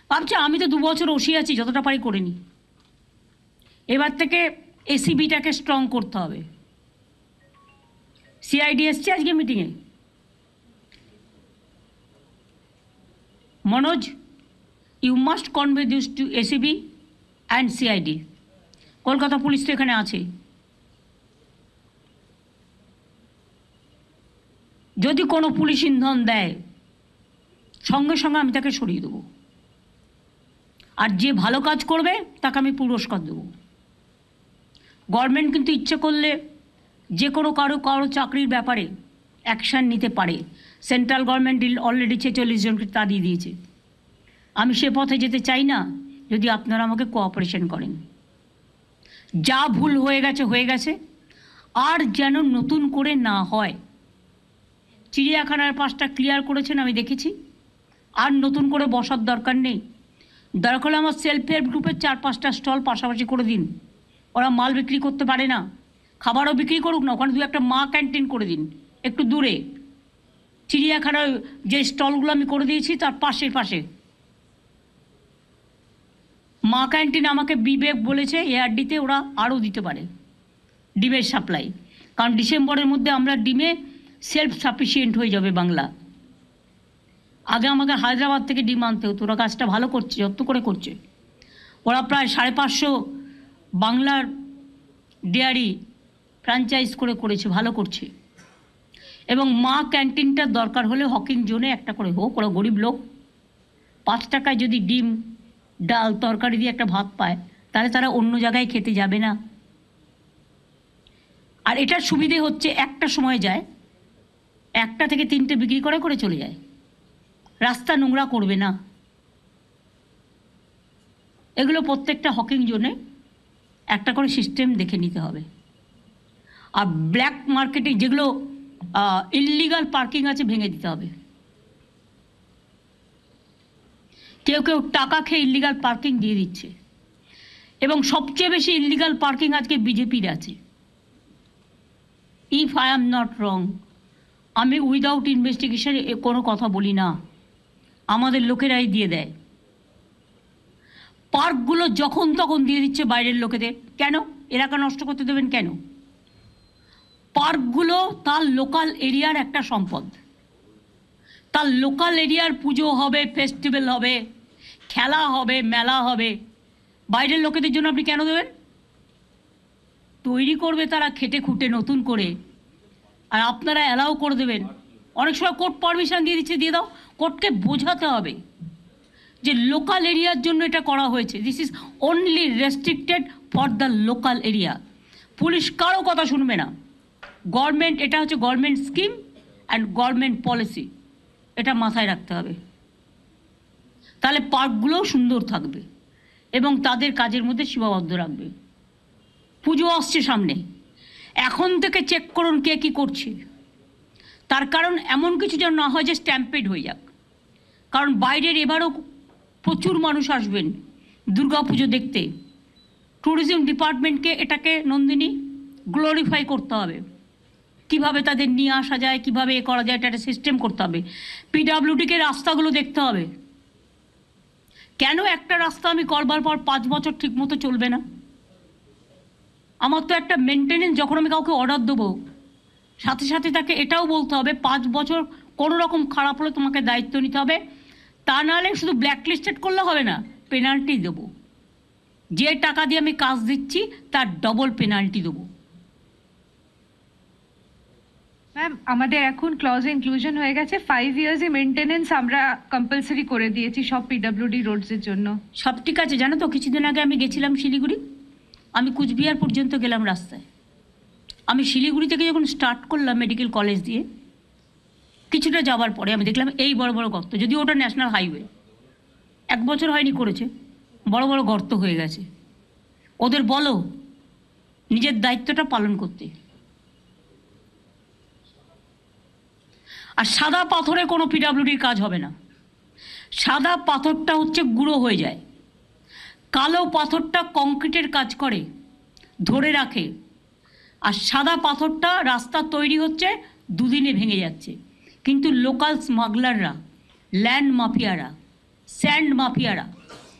ভাবছি আমি তো 2 বছর ওসি আছি, যতটা পারি করে নিই। এবার থেকে এসিবিটাকে স্ট্রং করতে হবে। সিআইডি এসছে আজকে মিটিংয়ে। Manoj, you must convey this to ACB and CID. Kolkata police তো এখানে আছে। যদি কোনো পুলিশ ইন্ধন দেয়, সঙ্গে সঙ্গে আমি তাকে সরিয়ে দেবো। আর যে ভালো কাজ করবে তাকে আমি পুরস্কার দেবো। গভর্নমেন্ট কিন্তু ইচ্ছে করলে যে কোনো কারো চাকরির ব্যাপারে অ্যাকশান নিতে পারে। সেন্ট্রাল গভর্নমেন্ট অলরেডি 46 জনকে তাড়িয়ে দিয়েছে। আমি সে পথে যেতে চাই না, যদি আপনারা আমাকে কোঅপারেশন করেন। যা ভুল হয়ে গেছে, আর যেন নতুন করে না হয়। চিড়িয়াখানার পাশটা ক্লিয়ার করেছেন, আমি দেখেছি। আর নতুন করে বসার দরকার নেই। দরকার হলে আমার সেলফ হেল্প গ্রুপের 4-5টা স্টল পাশাপাশি করে দিন। ওরা মাল বিক্রি করতে পারে না, খাবারও বিক্রি করুক না, ওখানে 2-একটা মা ক্যান্টিন করে দিন একটু দূরে। চিড়িয়াখানার যে স্টলগুলো আমি করে দিয়েছি তার পাশে মা ক্যান্টিন আমাকে বিবেক বলেছে এআরডিতে ওরা আরও দিতে পারে ডিমের সাপ্লাই, কারণ ডিসেম্বরের মধ্যে আমরা ডিমে সেলফ সাফিসিয়েন্ট হয়ে যাবে বাংলা। আগে আমাকে হায়দ্রাবাদ থেকে ডিম আনতে হতো। ওরা কাজটা ভালো করছে, যত করে করছে। ওরা প্রায় 550 বাংলার ডেয়ারি ফ্র্যাঞ্চাইজ করেছে, ভালো করছে। এবং মা ক্যান্টিনটার দরকার হলে হকিং জোনে একটা করে হোক। ওরা গরিব লোক, 5 টাকায় যদি ডিম ডাল তরকারি দিয়ে একটা ভাত পায়, তাহলে তারা অন্য জায়গায় খেতে যাবে না। আর এটার সুবিধে হচ্ছে একটা সময় যায়, 1টা থেকে 3টে বিক্রি করে চলে যায়। রাস্তা নোংরা করবে না। এগুলো প্রত্যেকটা হকিং জোনে একটা করে সিস্টেম দেখে নিতে হবে। আর ব্ল্যাক মার্কেটে যেগুলো ইললিগাল পার্কিং আছে ভেঙে দিতে হবে। কেউ টাকা খেয়ে ইললিগাল পার্কিং দিয়ে দিচ্ছে, এবং সবচেয়ে বেশি ইললিগাল পার্কিং আজকে বিজেপির আছে। If I am not wrong, আমি উইদাউট ইনভেস্টিগেশন কোনো কথা বলি না, আমাদের লোকেরাই দিয়ে দেয়। পার্কগুলো যখন তখন দিয়ে দিচ্ছে বাইরের লোকেদের। কেন? এলাকা নষ্ট করতে দেবেন কেন? পার্কগুলো তার লোকাল এরিয়ার একটা সম্পদ। তার লোকাল এরিয়ার পুজো হবে, ফেস্টিভ্যাল হবে, খেলা হবে, মেলা হবে, বাইরের লোকেদের জন্য আপনি কেন দেবেন? তৈরি করবে তারা খেটে খুঁটে নতুন করে, আর আপনারা অ্যালাউ করে দেবেন। অনেক সময় কোর্ট পারমিশন দিয়ে দিচ্ছে, দিয়ে দাও। কোর্টকে বোঝাতে হবে যে লোকাল এরিয়ার জন্য এটা করা হয়েছে, this is only restricted for the local area. Police কারো কথা শুনবে না। গভর্নমেন্ট, এটা হচ্ছে government scheme and government policy, এটা মাথায় রাখতে হবে। তাহলে পার্কগুলোও সুন্দর থাকবে এবং তাদের কাজের মধ্যে সীমাবদ্ধ রাখবে। পুজো আসছে সামনে, এখন থেকে চেক করুন কে কী করছে। তার কারণ এমন কিছু যেন না হয় যে স্ট্যাম্পেড হয়ে যাক। কারণ বাইরের এবারও প্রচুর মানুষ আসবেন দুর্গা পুজো দেখতে। ট্যুরিজম ডিপার্টমেন্টকে এটাকে নন্দিনী গ্লোরিফাই করতে হবে। কিভাবে তাদের নিয়ে আসা যায়, কিভাবে এ করা যায়, এটা একটা সিস্টেম করতে হবে। পিডাব্লিউডিকে রাস্তাগুলো দেখতে হবে। কেন একটা রাস্তা আমি করবার পর 5 বছর ঠিকমতো চলবে না? আমার তো একটা মেনটেনেন্স, যখন আমি কাউকে অর্ডার দেবো সাথে সাথে তাকে এটাও বলতে হবে 5 বছর কোনো রকম খারাপ হলে তোমাকে দায়িত্ব নিতে হবে। তা নাহলে শুধু ব্ল্যাকলিস্টেড করলে হবে না, পেনাল্টি দেবো। যে টাকা দিয়ে আমি কাজ দিচ্ছি তার ডবল পেনাল্টি দেবো। ম্যাম আমাদের এখন ক্লজ ইনক্লুশন হয়ে গেছে 5 ইয়ার্স মেনটেনেন্স আমরা কম্পালসারি করে দিয়েছি সব পিডব্লিউডি রোডসের জন্য। সব ঠিক আছে, জানো তো কিছুদিন আগে আমি গেছিলাম শিলিগুড়ি, আমি কুচবিহার পর্যন্ত গেলাম রাস্তায়। আমি শিলিগুড়ি থেকে যখন স্টার্ট করলাম মেডিকেল কলেজ দিয়ে, কিছুটা যাওয়ার পরে আমি দেখলাম এই বড় বড় গর্ত, যদিও ওটা ন্যাশনাল হাইওয়ে, 1 বছর হয়নি করেছে, বড় বড় গর্ত হয়ে গেছে। ওদের বলো নিজের দায়িত্বটা পালন করতে। আর সাদা পাথরে কোনো পিডব্লিউডির কাজ হবে না। সাদা পাথরটা হচ্ছে গুঁড়ো হয়ে যায়, কালো পাথরটা কংক্রিটের কাজ করে, ধরে রাখে। আর সাদা পাথরটা রাস্তা তৈরি হচ্ছে, দুদিনে ভেঙে যাচ্ছে। কিন্তু লোকাল স্মাগলাররা, ল্যান্ড মাফিয়ারা, স্যান্ড মাফিয়ারা,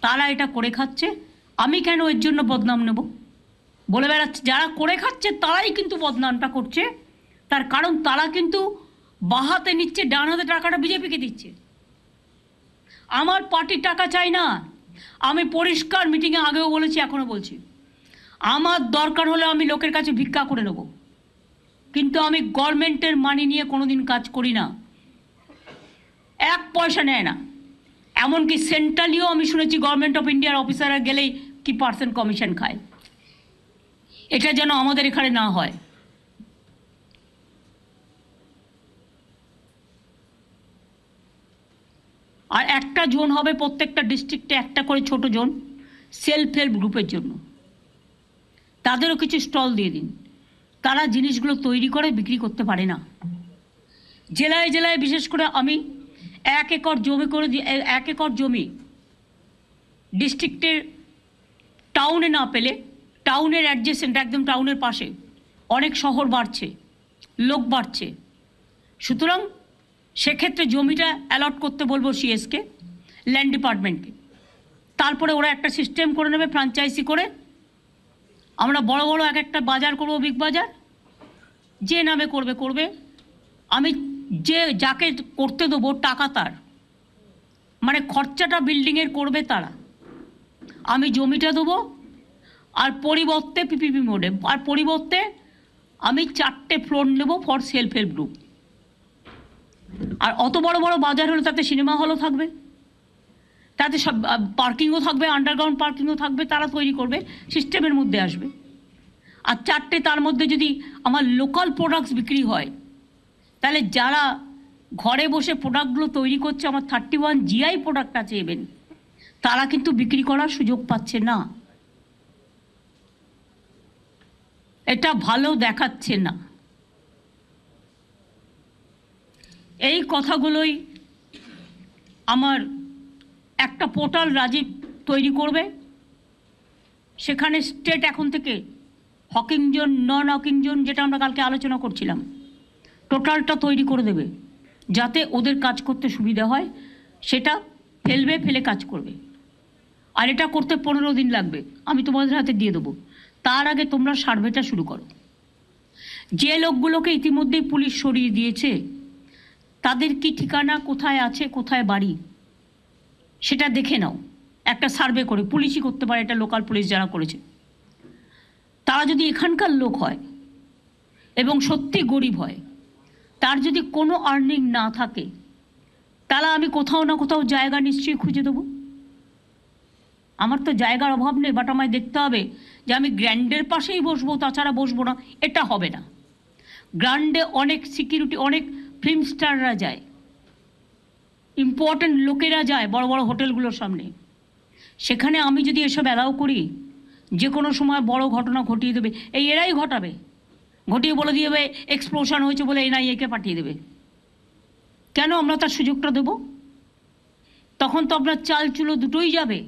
তারা এটা করে খাচ্ছে। আমি কেন এর জন্য বদনাম নেব? বলে বেড়াচ্ছে যারা করে খাচ্ছে তারাই কিন্তু বদনামটা করছে। তার কারণ তারা কিন্তু বাঁ হাতে নিচ্ছে, ডান হাতে টাকাটা বিজেপিকে দিচ্ছে। আমার পার্টির টাকা চাই না। আমি পরিষ্কার মিটিংয়ে আগেও বলেছি, এখনও বলছি, আমার দরকার হলে আমি লোকের কাছে ভিক্ষা করে নেব, কিন্তু আমি গভর্নমেন্টের মানি নিয়ে কোনোদিন কাজ করি না। 1 পয়সা নেয় না। এমনকি সেন্ট্রালিও আমি শুনেছি গভর্নমেন্ট অফ ইন্ডিয়ার অফিসাররা গেলেই কি % কমিশন খায়। এটা যেন আমাদের এখানে না হয়। আর একটা জোন হবে প্রত্যেকটা ডিস্ট্রিক্টে, একটা করে ছোট জোন সেলফ হেল্প গ্রুপের জন্য। তাদেরও কিছু স্টল দিয়ে দিন। তারা জিনিসগুলো তৈরি করে বিক্রি করতে পারে না। জেলায় জেলায় বিশেষ করে আমি 1 একর জমি করে 1 একর জমি ডিস্ট্রিক্টের টাউনে না পেলে, টাউনের অ্যাডজেসেন্ট, একদম টাউনের পাশে অনেক শহর বাড়ছে, লোক বাড়ছে। সুতরাং সেক্ষেত্রে জমিটা অ্যালট করতে বলবো সিএসকে, ল্যান্ড ডিপার্টমেন্টকে। তারপরে ওরা একটা সিস্টেম করে নেবে ফ্র্যাঞ্চাইজি করে। আমরা বড় বড় এক একটা বাজার করবো, বিগ বাজার, যে নামে করবে করবে। আমি যাকে করতে দেবো টাকা তার, মানে খরচাটা বিল্ডিংয়ের করবে তারা। আমি জমিটা দেবো, আর পরিবর্তে পিপিপি মোডে, আর পরিবর্তে আমি 4টে ফ্লোর নেবো ফর সেলফ হেল্প গ্রুপ। আর অত বড় বড় বাজার হলে তাতে সিনেমা হলও থাকবে, তাতে সব পার্কিংও থাকবে, আন্ডারগ্রাউন্ড পার্কিংও থাকবে। তারা তৈরি করবে, সিস্টেমের মধ্যে আসবে। আর 4টে তার মধ্যে যদি আমার লোকাল প্রোডাক্টস বিক্রি হয়, তাহলে যারা ঘরে বসে প্রোডাক্টগুলো তৈরি করছে, আমার 31 GI প্রোডাক্ট আছে ইভেন, তারা কিন্তু বিক্রি করার সুযোগ পাচ্ছে না। এটা ভালো দেখাচ্ছে না। এই কথাগুলোই আমার একটা পোর্টাল রাজীব তৈরি করবে। সেখানে স্টেট এখন থেকে হকিং জোন, নন হকিং জোন, যেটা আমরা কালকে আলোচনা করছিলাম, টোটালটা তৈরি করে দেবে, যাতে ওদের কাজ করতে সুবিধা হয়। সেটা ফেলে কাজ করবে। আর এটা করতে 15 দিন লাগবে, আমি তোমাদের হাতে দিয়ে দেবো। তার আগে তোমরা সার্ভেটা শুরু করো। যে লোকগুলোকে ইতিমধ্যেই পুলিশ সরিয়ে দিয়েছে, তাদের কি ঠিকানা, কোথায় আছে, কোথায় বাড়ি, সেটা দেখে নাও। একটা সার্ভে করে, পুলিশই করতে পারে এটা, লোকাল পুলিশ যারা করেছে, তারা যদি এখানকার লোক হয় এবং সত্যি গরিব হয়, তার যদি কোনো আর্নিং না থাকে, তাহলে আমি কোথাও না কোথাও জায়গা নিশ্চয়ই খুঁজে দেবো। আমার তো জায়গার অভাব নেই, বাট আমায় দেখতে হবে যে আমি গ্র্যান্ডের পাশেই বসবো, তাছাড়া বসবো না, এটা হবে না। গ্র্যান্ডে অনেক সিকিউরিটি, অনেক ফিল্ম স্টাররা যায়, ইম্পর্ট্যান্ট লোকেরা যায় বড় বড় হোটেলগুলোর সামনে। সেখানে আমি যদি এসব অ্যালাউ করি, যে কোনো সময় বড় ঘটনা ঘটিয়ে দেবে। এরাই ঘটাবে, ঘটিয়ে বলে দিয়ে দেবে এক্সপ্লোশন হয়েছে বলে NIA-কে পাঠিয়ে দেবে। কেন আমরা তার সুযোগটা দেব? তখন তো আপনার চাল চুলো দুটোই যাবে।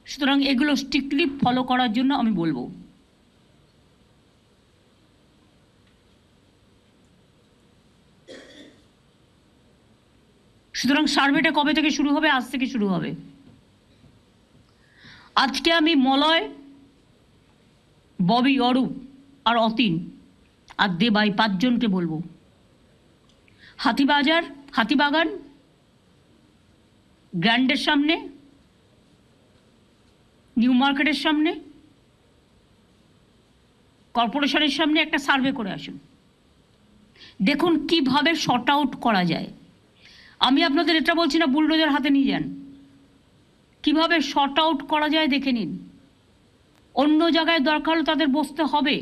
সুতরাং এগুলো স্ট্রিক্টলি ফলো করার জন্য আমি বলবো। সুতরাং সার্ভেটা কবে থেকে শুরু হবে? আজ থেকে শুরু হবে। আজকে আমি মলয়, ববি, অরূপ আর অতীন আর দেবাই 5 জনকে বলবো, হাতিবাগান গ্র্যান্ডের সামনে, নিউ মার্কেটের সামনে, কর্পোরেশনের সামনে একটা সার্ভে করে আসুন। দেখুন কিভাবে শর্ট আউট করা যায়। আমি আপনাদের এটা বলছি না বুলডোজার হাতে নিয়ে যান, কিভাবে শর্ট আউট করা যায় দেখে নিন। অন্য জায়গায় দরকার হলে তাদের বসতে হবে।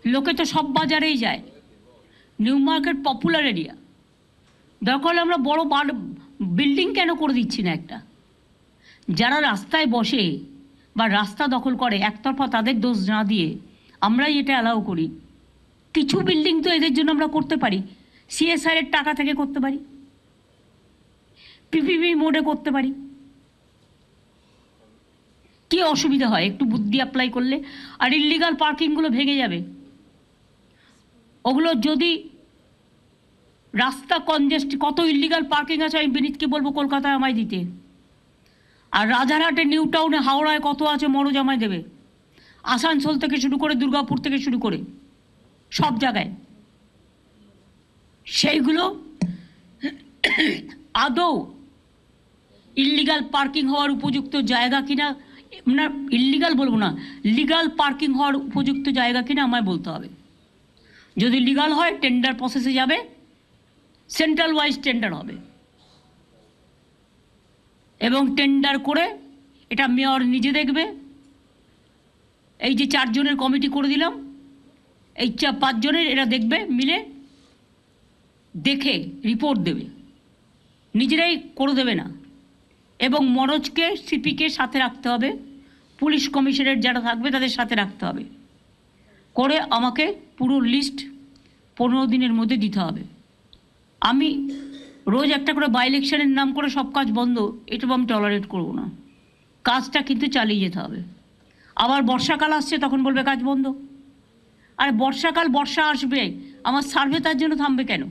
লোকে তো সব বাজারেই যায়, নিউ মার্কেট পপুলার এরিয়া, দরকার হলে আমরা বড় বিল্ডিং কেন করে দিচ্ছি না একটা। যারা রাস্তায় বসে বা রাস্তা দখল করে একতরফা তাদের দোষ না দিয়ে আমরাই এটা অ্যালাউ করি। কিছু বিল্ডিং তো এদের জন্য আমরা করতে পারি, সিএসআর এর টাকা থেকে করতে পারি, পিপিপি মোডে করতে পারি। কি অসুবিধা হয় একটু বুদ্ধি অ্যাপ্লাই করলে? আর ইল্লিগাল পার্কিংগুলো ভেঙে যাবে। ওগুলো যদি রাস্তা কনজেস্ট, কত ইল্লিগাল পার্কিং আছে আমি বিনীতকে বলবো কলকাতায় আমায় দিতে। আর রাজারহাটে, নিউ টাউনে, হাওড়ায় কত আছে মরজ আমায় দেবে। আসানসোল থেকে শুরু করে দুর্গাপুর থেকে শুরু করে সব জায়গায় সেইগুলো আদৌ ইল্লিগাল পার্কিং হওয়ার উপযুক্ত জায়গা কিনা, না ইল্লিগাল বলবো না, লিগাল পার্কিং হওয়ার উপযুক্ত জায়গা কিনা আমায় বলতে হবে। যদি লিগাল হয় টেন্ডার প্রসেসে যাবে, সেন্ট্রাল ওয়াইজ টেন্ডার হবে, এবং টেন্ডার করে এটা মেয়র নিজে দেখবে। এই যে 4 জনের কমিটি করে দিলাম, এই 5 জনের এরা দেখবে, মিলে দেখে রিপোর্ট দেবে, নিজেরাই করে দেবে না। এবং মনোজকে, সিপিকে সাথে রাখতে হবে, পুলিশ কমিশনার যারা থাকবে তাদের সাথে রাখতে হবে, করে আমাকে পুরো লিস্ট 15 দিনের মধ্যে দিতে হবে। আমি রোজ একটা করে বাই ইলেকশনের নাম করে সব কাজ বন্ধ, এটা আমি টলারেট করব না। কাজটা কিন্তু চালিয়ে যেতে হবে। আবার বর্ষাকাল আসছে, তখন বলবে কাজ বন্ধ। আর বর্ষাকাল, বর্ষা আসবে, আমার সার্ভে তার জন্য থামবে কেন?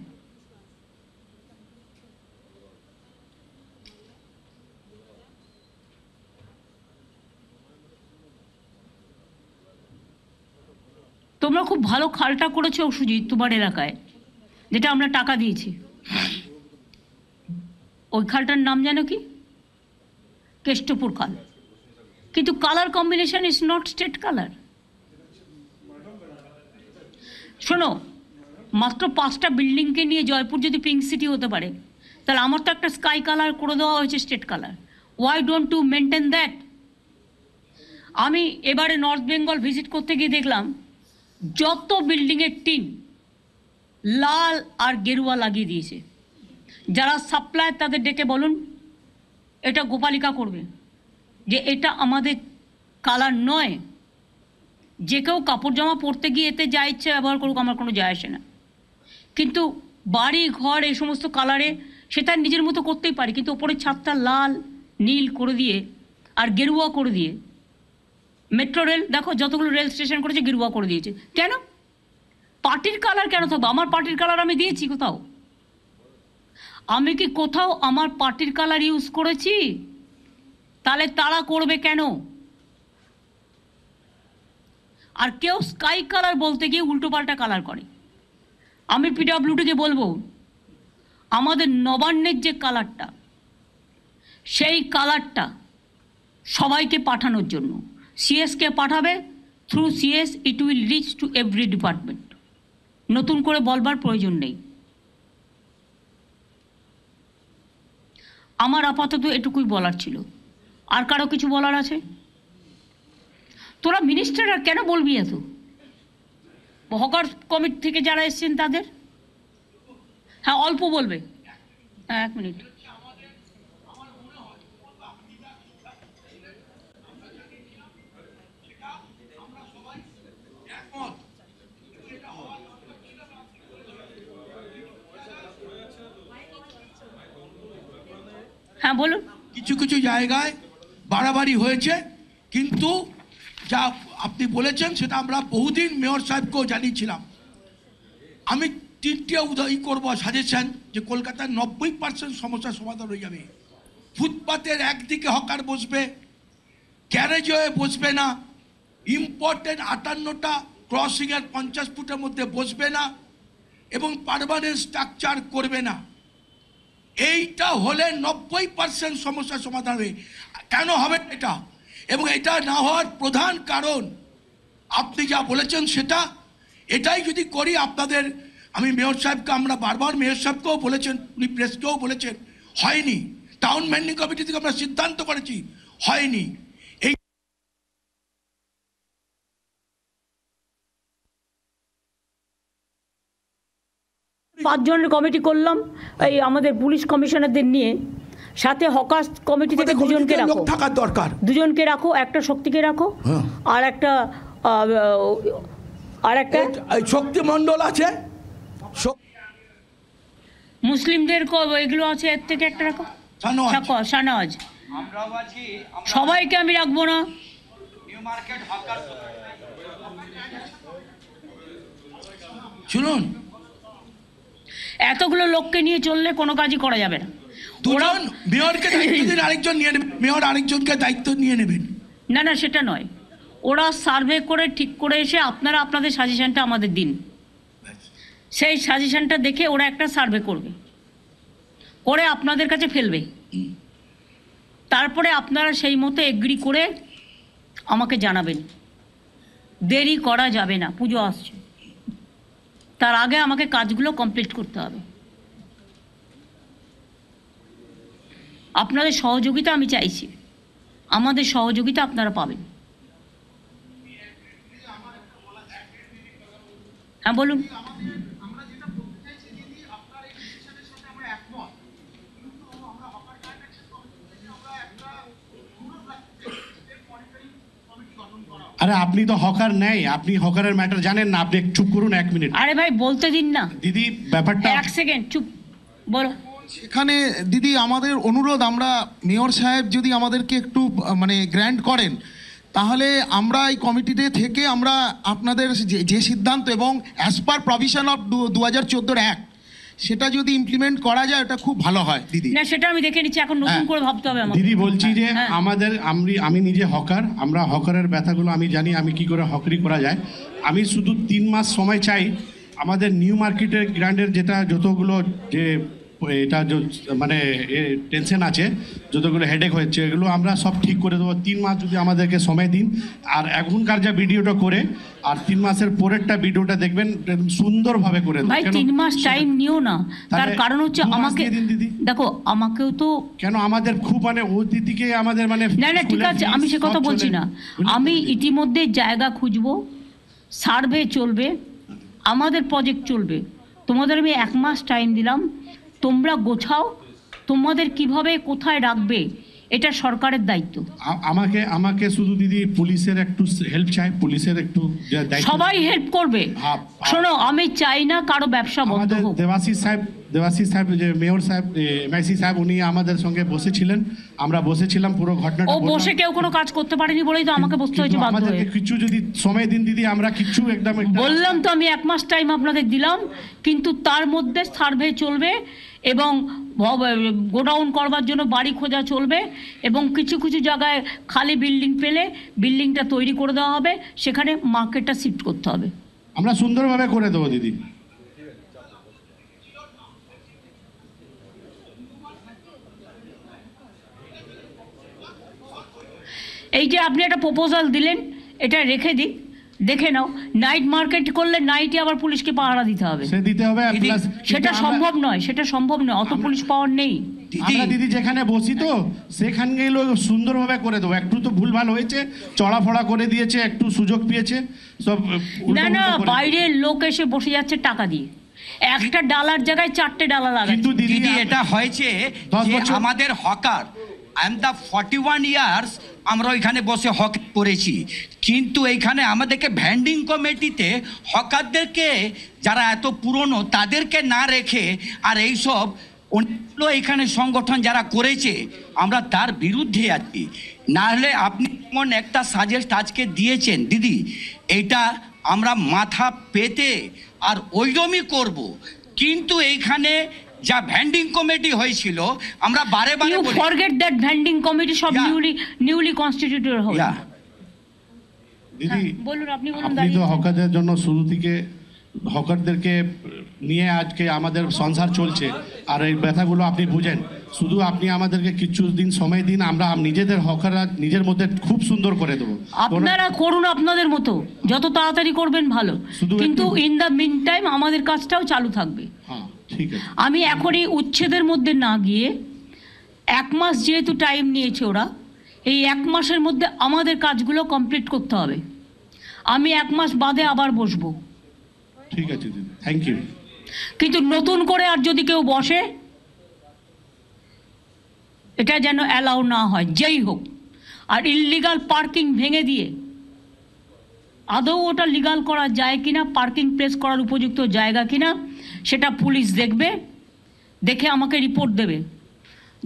তোমরা খুব ভালো খালটা করেছো সুজিত তোমার এলাকায়, যেটা আমরা টাকা দিয়েছি। ওই খালটার নাম জানো কি? কেষ্টপুর খাল। কিন্তু colour combination is not state colour. শোনো, মাত্র 5টা বিল্ডিংকে নিয়ে জয়পুর যদি পিঙ্ক সিটি হতে পারে, তাহলে আমার তো একটা স্কাই কালার করে দেওয়া হয়েছে, state colour. Why don't to maintain that? আমি এবারে নর্থ বেঙ্গল ভিজিট করতে গিয়ে দেখলাম যত বিল্ডিংয়ের টিন লাল আর গেরুয়া লাগিয়ে দিয়েছে। যারা সাপ্লায়ার তাদের ডেকে বলুন এটা গোপালিকা করবে, যে এটা আমাদের কালার নয়। যে কেউ কাপড় জামা পরতে গিয়ে এতে যা ইচ্ছে ব্যবহার করুক, আমার কোনো যায় আসে না। কিন্তু বাড়ি ঘর এই সমস্ত কালারে সে তার নিজের মতো করতেই পারে, কিন্তু ওপরের ছাদটা লাল নীল করে দিয়ে আর গেরুয়া করে দিয়ে, মেট্রো রেল দেখো যতগুলো রেল স্টেশন করেছে গেরুয়া করে দিয়েছে। কেন? পার্টির কালার কেন থাকবে? আমার পার্টির কালার আমি দিয়েছি কোথাও? আমি কি কোথাও আমার পার্টির কালার ইউজ করেছি? তাহলে তারা করবে কেন? আর কেউ স্কাই কালার বলতে গিয়ে উল্টোপাল্টা কালার করে। আমি পিডব্লিউডিকে বলবো আমাদের নবান্নের যে কালারটা, সেই কালারটা সবাইকে পাঠানোর জন্য সিএসকে পাঠাবে। Through CS it will reach to every department. নতুন করে বলবার প্রয়োজন নেই। আমার আপাতত এটুকুই বলার ছিল। আর কারো কিছু বলার আছে? তোরা মিনিস্টাররা কেন বলবি এত? হকার কমিটি থেকে যারা এসছেন তাদের, হ্যাঁ অল্প বলবে। হ্যাঁ 1 মিনিট। হ্যাঁ বলুন। কিছু কিছু জায়গায় বাড়াবাড়ি হয়েছে, কিন্তু যা আপনি বলেছেন সেটা আমরা বহুদিন মেয়র সাহেবকেও জানিয়েছিলাম। আমি 3টে করবো সাজেশন, যে কলকাতার 90% সমস্যার সমাধান হয়ে যাবে। ফুটপাতের একদিকে হকার বসবে, গ্যারেজে বসবে না, ইম্পর্টেন্ট 58টা ক্রসিংয়ের 50 ফুটের মধ্যে বসবে না, এবং পার্মানেন্ট স্ট্রাকচার করবে না। এইটা হলে 90% সমস্যার সমাধান হবে। কেন হবে এটা? এবং এটা না হওয়ার প্রধান কারণ আপনি যা বলেছেন সেটা, এটাই যদি করি আপনাদের, আমি মেয়র সাহেবকে, আমরা বারবার মেয়র সাহেবকেও বলেছেন, উনি প্রেসকেও বলেছেন, হয়নি। টাউন ম্যান্ডিং কমিটি থেকে আমরা সিদ্ধান্ত করেছি, হয়নি। এই পাঁচজনের কমিটি করলাম এই আমাদের পুলিশ কমিশনারদের নিয়ে, সাথে হকার্স কমিটি থেকে দুজনকে লোক রাখো, থাকার দরকার। দুজনকে রাখো, একটা শক্তিকে রাখো, হ্যাঁ। আর একটা এই শক্তি মণ্ডল আছে, মুসলিমদের এগুলো আছে, এর থেকে একটা রাখো, শাহনওয়াজ। শাহনওয়াজ। সবাইকে আমি রাখবো না। শুনুন, এতগুলো লোককে নিয়ে চললে কোনো কাজই করা যাবে না। দুজন মেয়রকে দায়িত্ব দিন, আরেকজন নিয়ে নেবেন, মেয়র আরেকজনকে দায়িত্ব নিয়ে নেবেন। না না, সেটা নয়, ওরা সার্ভে করে ঠিক করে এসে আপনারা আপনাদের সাজেশনটা আমাদের দিন, সেই সাজেশনটা দেখে ওরা একটা সার্ভে করবে, করে আপনাদের কাছে ফেলবে, তারপরে আপনারা সেই মতো এগ্রি করে আমাকে জানাবেন। দেরি করা যাবে না, পুজো আসছে, তার আগে আমাকে কাজগুলো কমপ্লিট করতে হবে। আপনাদের সহযোগিতা আমি চাইছি, আমাদের সহযোগিতা আপনারা পাবেন। হ্যাঁ বলুন। আরে আপনি তো হকার নেই, আপনি হকারের ম্যাটার জানেন না, আপনি চুপ করুন 1 মিনিট। আরে ভাই বলতে দিন না, দিদি ব্যাপারটা 1 সেকেন্ড চুপ, বলো। সেখানে দিদি আমাদের অনুরোধ, আমরা মেয়র সাহেব যদি আমাদেরকে একটু মানে গ্র্যান্ট করেন, তাহলে আমরা এই কমিটিতে থেকে আমরা আপনাদের যে সিদ্ধান্ত এবং as per provision of 2014 act, সেটা যদি ইমপ্লিমেন্ট করা যায় এটা খুব ভালো হয় দিদি। না সেটা আমি দেখে নিচ্ছি, এখন নতুন হ্যাঁ। করে ভাবতে হবে আমাকে। দিদি বলছি যে হ্যাঁ। আমি নিজে হকার, আমরা হকারের ব্যথাগুলো আমি জানি, আমি কি করে হকারি করা যায়। আমি শুধু 3 মাস সময় চাই, আমাদের নিউ মার্কেটের গ্র্যান্ডের যেটা যতগুলো যে এটা মানে টেনশন আছে, যতগুলো হেডেক হচ্ছে, এগুলো আমরা সব ঠিক করে দেবো। 3 মাস যদি আমাদেরকে সময় দিন, আর এখনকার যা ভিডিওটা করে, আর 3 মাসের পরেরটা ভিডিওটা দেখবেন, একদম সুন্দরভাবে করে দেবো। ভাই 3 মাস টাইম নিও না, তার তাহলে কারণ হচ্ছে 2 মাস আমাকে দিয়ে দিন দিদি। দেখো, আমাকেও তো কেন আমাদের খুব মানে ওদিকে আমাদের মানে না না ঠিক আছে, আমি সে কথা বলছি না। আমি ইতিমধ্যে জায়গা খুঁজবো, সার্ভে চলবে, আমাদের প্রজেক্ট চলবে। তোমাদের আমি 1 মাস টাইম দিলাম, তোমরা গোছাও, তোমাদের কিভাবে কোথায় রাখবে এটা সরকারের দায়িত্ব। আমাকে শুধু দিদি পুলিশের একটু হেল্প চাই, পুলিশের একটু দায়িত্ব। সবাই হেল্প করবে। শোনো, আমি চাই না কারো ব্যবসা বন্ধ আমাদের হোক। দেবাশিস সাহেব যে মেয়র সাহেব, এমআইসি সাহেব, উনি আমাদের সঙ্গে বসেছিলেন, আমরা বসেছিলাম, পুরো ঘটনাটা ও বললাম। বসে কেউ কোনো কাজ করতে পারেনি বলেই তো আমাকে বসতে হয়েছে কিন্তু বাধ্য হয়ে। আমাদেরকে কিছু যদি সময় দিন দিদি, আমরা কিছু একদম বললাম তো, আমি 1 মাস টাইম আপনাদের দিলাম, কিন্তু তার মধ্যে সার্ভে চলবে এবং গোডাউন করবার জন্য বাড়ি খোঁজা চলবে, এবং কিছু কিছু জায়গায় খালি বিল্ডিং পেলে বিল্ডিংটা তৈরি করে দেওয়া হবে, সেখানে মার্কেটটা শিফট করতে হবে। আমরা সুন্দরভাবে করে দেবো দিদি। এই যে আপনি একটা প্রপোজাল দিলেন, এটা রেখে দিই, দেখে নাও। নাইট মার্কেট করলে নাইটে আবার পুলিশকে পাহারা দিতে হবে, সে দিতে হবে, প্লাস সেটা সম্ভব নয়, সেটা সম্ভব নয়, অত পুলিশ পাওয়ার নেই। আমরা দিদি যেখানে বসি তো সেখানে গেলে সুন্দরভাবে করে দেবো। একটু তো ভুলভাল হয়েছে, চড়াফড়া করে দিয়েছে, একটু সুযোগ পেয়েছে, সব না না, উল্টোপাল্টা করে বাইরের লোক এসে বসে যাচ্ছে টাকা দিয়ে, একটা ডালার জায়গায় 4টে ডালা দিয়েছে। লাগাচ্ছে। কিন্তু দিদি দিদি এটা হয়েছে 10 যে বছর আমাদের হকার অ্যান্ড দ্য 41 ইয়ার্স আমরা ওইখানে বসে হক করেছি, কিন্তু এইখানে আমাদেরকে ভ্যান্ডিং কমিটিতে হকারদেরকে যারা এত পুরনো তাদেরকে না রেখে, আর এইসব অন্যগুলো এখানে সংগঠন যারা করেছে, আমরা তার বিরুদ্ধে আছি। না হলে আপনি যেমন একটা সাজেস্ট আজকে দিয়েছেন দিদি, এটা আমরা মাথা পেতে আর ওইরকমই করব, কিন্তু এইখানে যা ভ্যান্ডিং কমিটি হয়েছিল আমরা বারে বারে you forget that vending committee সব Yeah. নিউলি কনস্টিটিউটেড হবে। দিদি হ্যাঁ, বলুন, আপনি বলুন। আপনি তো দাঁড়িয়ে আছেন। হকারদের জন্য শুরু থেকে হকারদেরকে নিয়ে আজকে আমাদের সংসার চলছে, আর এই ব্যথাগুলো আপনি বুঝেন। শুধু আপনি আমাদেরকে কিছু দিন সময় দিন, আমরা নিজেদের হকাররা নিজের মধ্যে খুব সুন্দর করে দেবো। আপনারা করুন আপনাদের মতো, যত তাড়াতাড়ি করবেন ভালো, শুধু কিন্তু একটু- ইন দ্য মিন টাইম আমাদের কাজটাও চালু থাকবে। হ্যাঁ ঠিক আছে। আমি এখনই উচ্ছেদের মধ্যে না গিয়ে, 1 মাস যেহেতু টাইম নিয়েছে ওরা, এই 1 মাসের মধ্যে আমাদের কাজগুলো কমপ্লিট করতে হবে। আমি 1 মাস বাদে আবার বসবো, ঠিক আছে দিদি, থ্যাংক ইউ। কিন্তু নতুন করে আর যদি কেউ বসে, এটা যেন অ্যালাউ না হয় যেই হোক। আর ইললিগাল পার্কিং ভেঙে দিয়ে আদৌ ওটা লিগাল করা যায় কিনা, পার্কিং প্লেস করার উপযুক্ত জায়গা কিনা, সেটা পুলিশ দেখবে, দেখে আমাকে রিপোর্ট দেবে।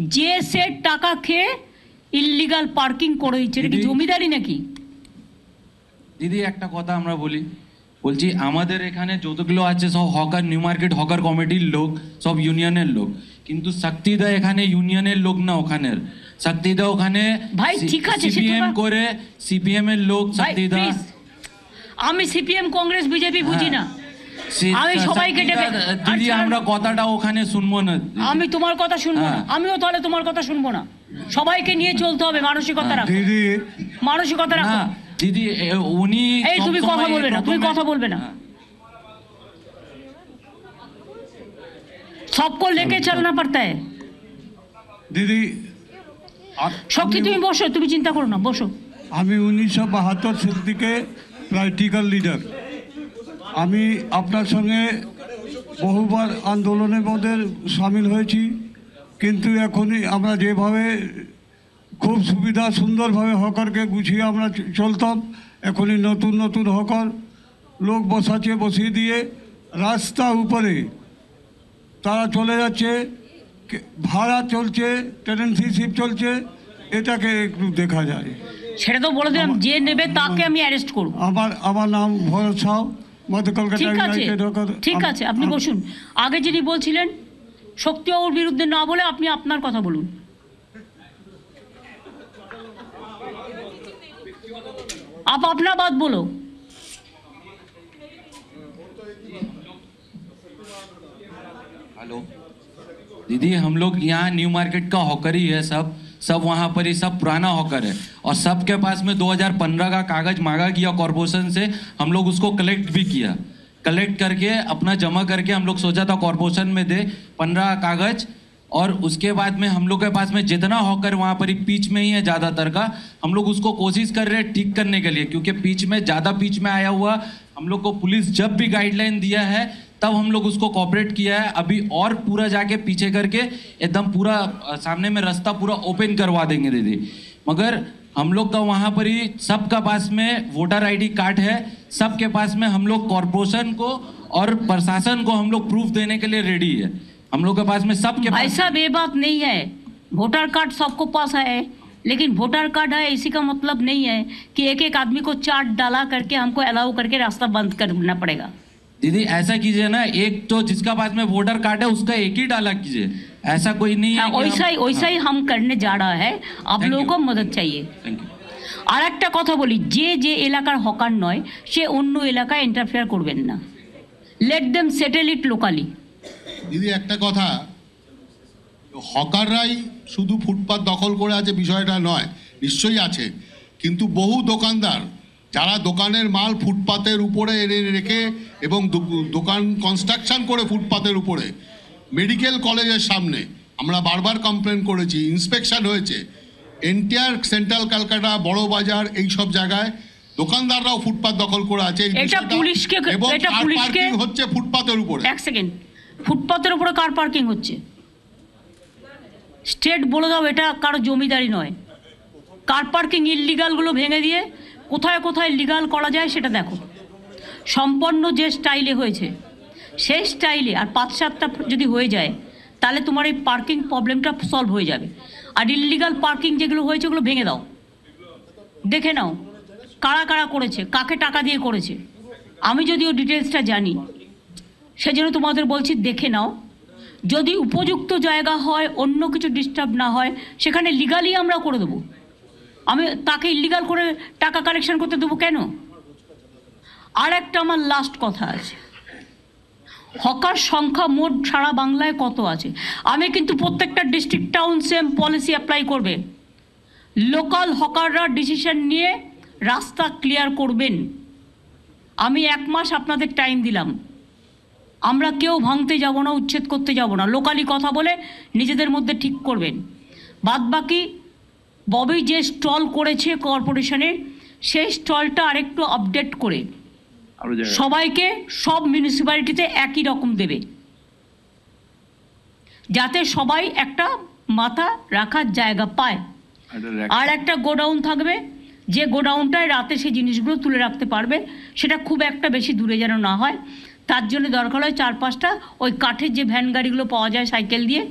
যে সে টাকা খেয়ে ইললিগাল পার্কিং করে দিচ্ছে, এটা কি দিদি- জমিদারি নাকি? দিদি একটা কথা আমরা বলছি আমাদের এখানে যতগুলো আছে সব হকার, নিউ মার্কেট হকার কমিটির লোক, সব ইউনিয়নের লোক, কিন্তু শক্তিদা এখানে ইউনিয়নের লোক না, ওখানের শক্তিদা ওখানে ভাই, ঠিক আছে, সে তো সিপিএম না- করে, সিপিএম এর লোক ভাই, শক্তিদা। please, আমি সিপিএম কংগ্রেস বিজেপি বুঝি না। সে- আমি সবাইকে শক্তিদা, ডেকে- দিদি আচ্ছা, আমরা কথাটা ওখানে শুনবো না দিদি। আমি তোমার কথা শুনবো না, হ্যাঁ। আমিও তাহলে তোমার কথা শুনবো না। সবাইকে নিয়ে চলতে হবে, মানসিকতা রাখো, মানসিকতা না রাখো। দিদি উনি এই তুমি সবসময় কথা বলবে না, তুমি প্রথমে- কথা বলবে না। হ্যাঁ। सबको लेके चलना पड़ता है। দিদি শক্তি, তুমি বসো, তুমি চিন্তা করো না, বসো। আমি 1972 সাল থেকে পলিটিক্যাল লিডার। আমি আপনার সঙ্গে বহুবার আন্দোলনের মধ্যে সামিল হয়েছি, কিন্তু এখনই আমরা যেভাবে খুব সুবিধা সুন্দরভাবে হকারকে গুছিয়ে আমরা চলতাম, এখনই নতুন নতুন হকার লোক বসিয়ে দিয়ে রাস্তা উপরে তারা চলে যাচ্ছে, ভাড়া চলছে, টেনেন্সিশিপ চলছে, এটাকে একটু দেখা যায়। সেটা তো বলে দিলাম, যে নেবে তাকে আমি অ্যারেস্ট করব। আমার নাম ভরত সাউ, মধ্য কলকাতা ঠিক আছে, ইউনাইটেড হকার। ঠিক আছে, আপনি বসুন। আগে যিনি বলছিলেন শক্তিবাবুর বিরুদ্ধে না বলে আপনি আপনার কথা বলুন। आप अपना बात बोलो। हेलो दीदी, हम लोग यहाँ न्यू मार्केट का हॉकर ही है, सब वहाँ पर ही सब पुराना हॉकर है, और सबके पास में 2015 का कागज मांगा गया कॉर्पोरेशन से। हम लोग उसको कलेक्ट भी किया, कलेक्ट करके अपना जमा करके हम लोग सोचा था कॉर्पोरेशन में दे 15 कागज। और उसके बाद में हम लोग के पास में जितना हॉकर वहाँ पर ही पीच में ही है ज़्यादातर का, हम लोग उसको कोशिश कर रहे हैं ठीक करने के लिए, क्योंकि पीच में ज़्यादा पीच में आया हुआ हम लोग को पुलिस जब भी गाइडलाइन दिया है तब हम लोग उसको कॉपरेट किया है। अभी और पूरा जाके पीछे करके एकदम पूरा सामने में रास्ता पूरा ओपन करवा देंगे दीदी। मगर हम लोग का वहाँ पर ही सबका पास में वोटर आईडी कार्ड है, सबके पास में हम लोग कॉर्पोरेशन को और प्रशासन को हम लोग प्रूफ देने के लिए रेडी है। हम लोग के पास में सबके भाई पास साहब, ये बात नहीं है, वोटर कार्ड सबको पास है, लेकिन वोटर कार्ड है इसी का मतलब नहीं है कि एक एक आदमी को चार्ट डाला करके हमको अलाउ करके रास्ता बंद करना पड़ेगा। दीदी ऐसा कीजिए ना, एक तो जिसका पास में वोटर कार्ड है उसका एक ही डाला कीजिए, ऐसा कोई नहीं है हाँ, कि हम- वैसा ही हम करने जा रहा है। आप Thank लोगों you. को मदद चाहिए। Thank you. আর একটা কথা বলি, যে এলাকার হকার নয় সে অন্য এলাকায় ইন্টারফেয়ার করবেন না। লেট দেম সেটেল ইট লোকালি। দিদি একটা কথা, হকাররাই শুধু ফুটপাত দখল করে আছে বিষয়টা নয়, নিশ্চয়ই আছে, কিন্তু বহু দোকানদার যারা দোকানের মাল ফুটপাতের উপরে এনে রেখে এবং দোকান কনস্ট্রাকশন করে ফুটপাতের উপরে, মেডিকেল কলেজের সামনে আমরা বারবার কমপ্লেন করেছি, ইন্সপেকশন হয়েছে, এন্টায়ার সেন্ট্রাল কলকাতা, বড় বাজার, এই সব জায়গায় দোকানদাররাও ফুটপাত দখল করে আছে। এই এটা বিষয়টা- পুলিশকে- এবং এটা কার পুলিশকে- পার্কিং হচ্ছে ফুটপাতের উপরে। এক সেকেন্ড, ফুটপাতের উপরে কার পার্কিং হচ্ছে? স্টেট বলে দাও, এটা কারো জমিদারি নয়। কার পার্কিং ইললিগালগুলো ভেঙে দিয়ে কোথায় কোথায় লিগাল করা যায় সেটা দেখো। সম্পন্ন যে স্টাইলে হয়েছে সেই স্টাইলে আর 5-7টা যদি হয়ে যায় তাহলে তোমার এই পার্কিং প্রবলেমটা সলভ হয়ে যাবে। আর ইললিগাল পার্কিং যেগুলো হয়েছে ওগুলো ভেঙে দাও, দেখে নাও কারা কারা করেছে, কাকে টাকা দিয়ে করেছে। আমি যদিও ডিটেলসটা জানি, সেজন্য তোমাদের বলছি দেখে নাও। যদি উপযুক্ত জায়গা হয়, অন্য কিছু ডিস্টার্ব না হয়, সেখানে লিগালি আমরা করে দেবো। আমি তাকে ইলিগাল করে টাকা কালেকশন করতে দেবো কেন? আর একটা আমার লাস্ট কথা আছে, হকার সংখ্যা মোট সারা বাংলায় কত আছে? আমি কিন্তু প্রত্যেকটা district town same policy apply করবে। লোকাল হকাররা ডিসিশন নিয়ে রাস্তা ক্লিয়ার করবেন। আমি 1 মাস আপনাদের টাইম দিলাম। আমরা কেউ ভাঙতে যাব না, উচ্ছেদ করতে যাব না, লোকালি কথা বলে নিজেদের মধ্যে ঠিক করবেন। বাদবাকি ববি যে স্টল করেছে কর্পোরেশনের, সেই স্টলটা আরেকটু আপডেট করে আরো জায়গা সবাইকে সব মিউনিসিপ্যালিটিতে একই রকম দেবে, যাতে সবাই একটা মাথা রাখার জায়গা পায়। একটা rack- আর একটা গোডাউন থাকবে, যে গোডাউনটায় রাতে সেই জিনিসগুলো তুলে রাখতে পারবে, সেটা খুব একটা বেশি দূরে যেন না হয়। তার জন্য দরকার হয় 4-5টা ওই কাঠের যে ভ্যান গাড়িগুলো পাওয়া যায় সাইকেল দিয়ে,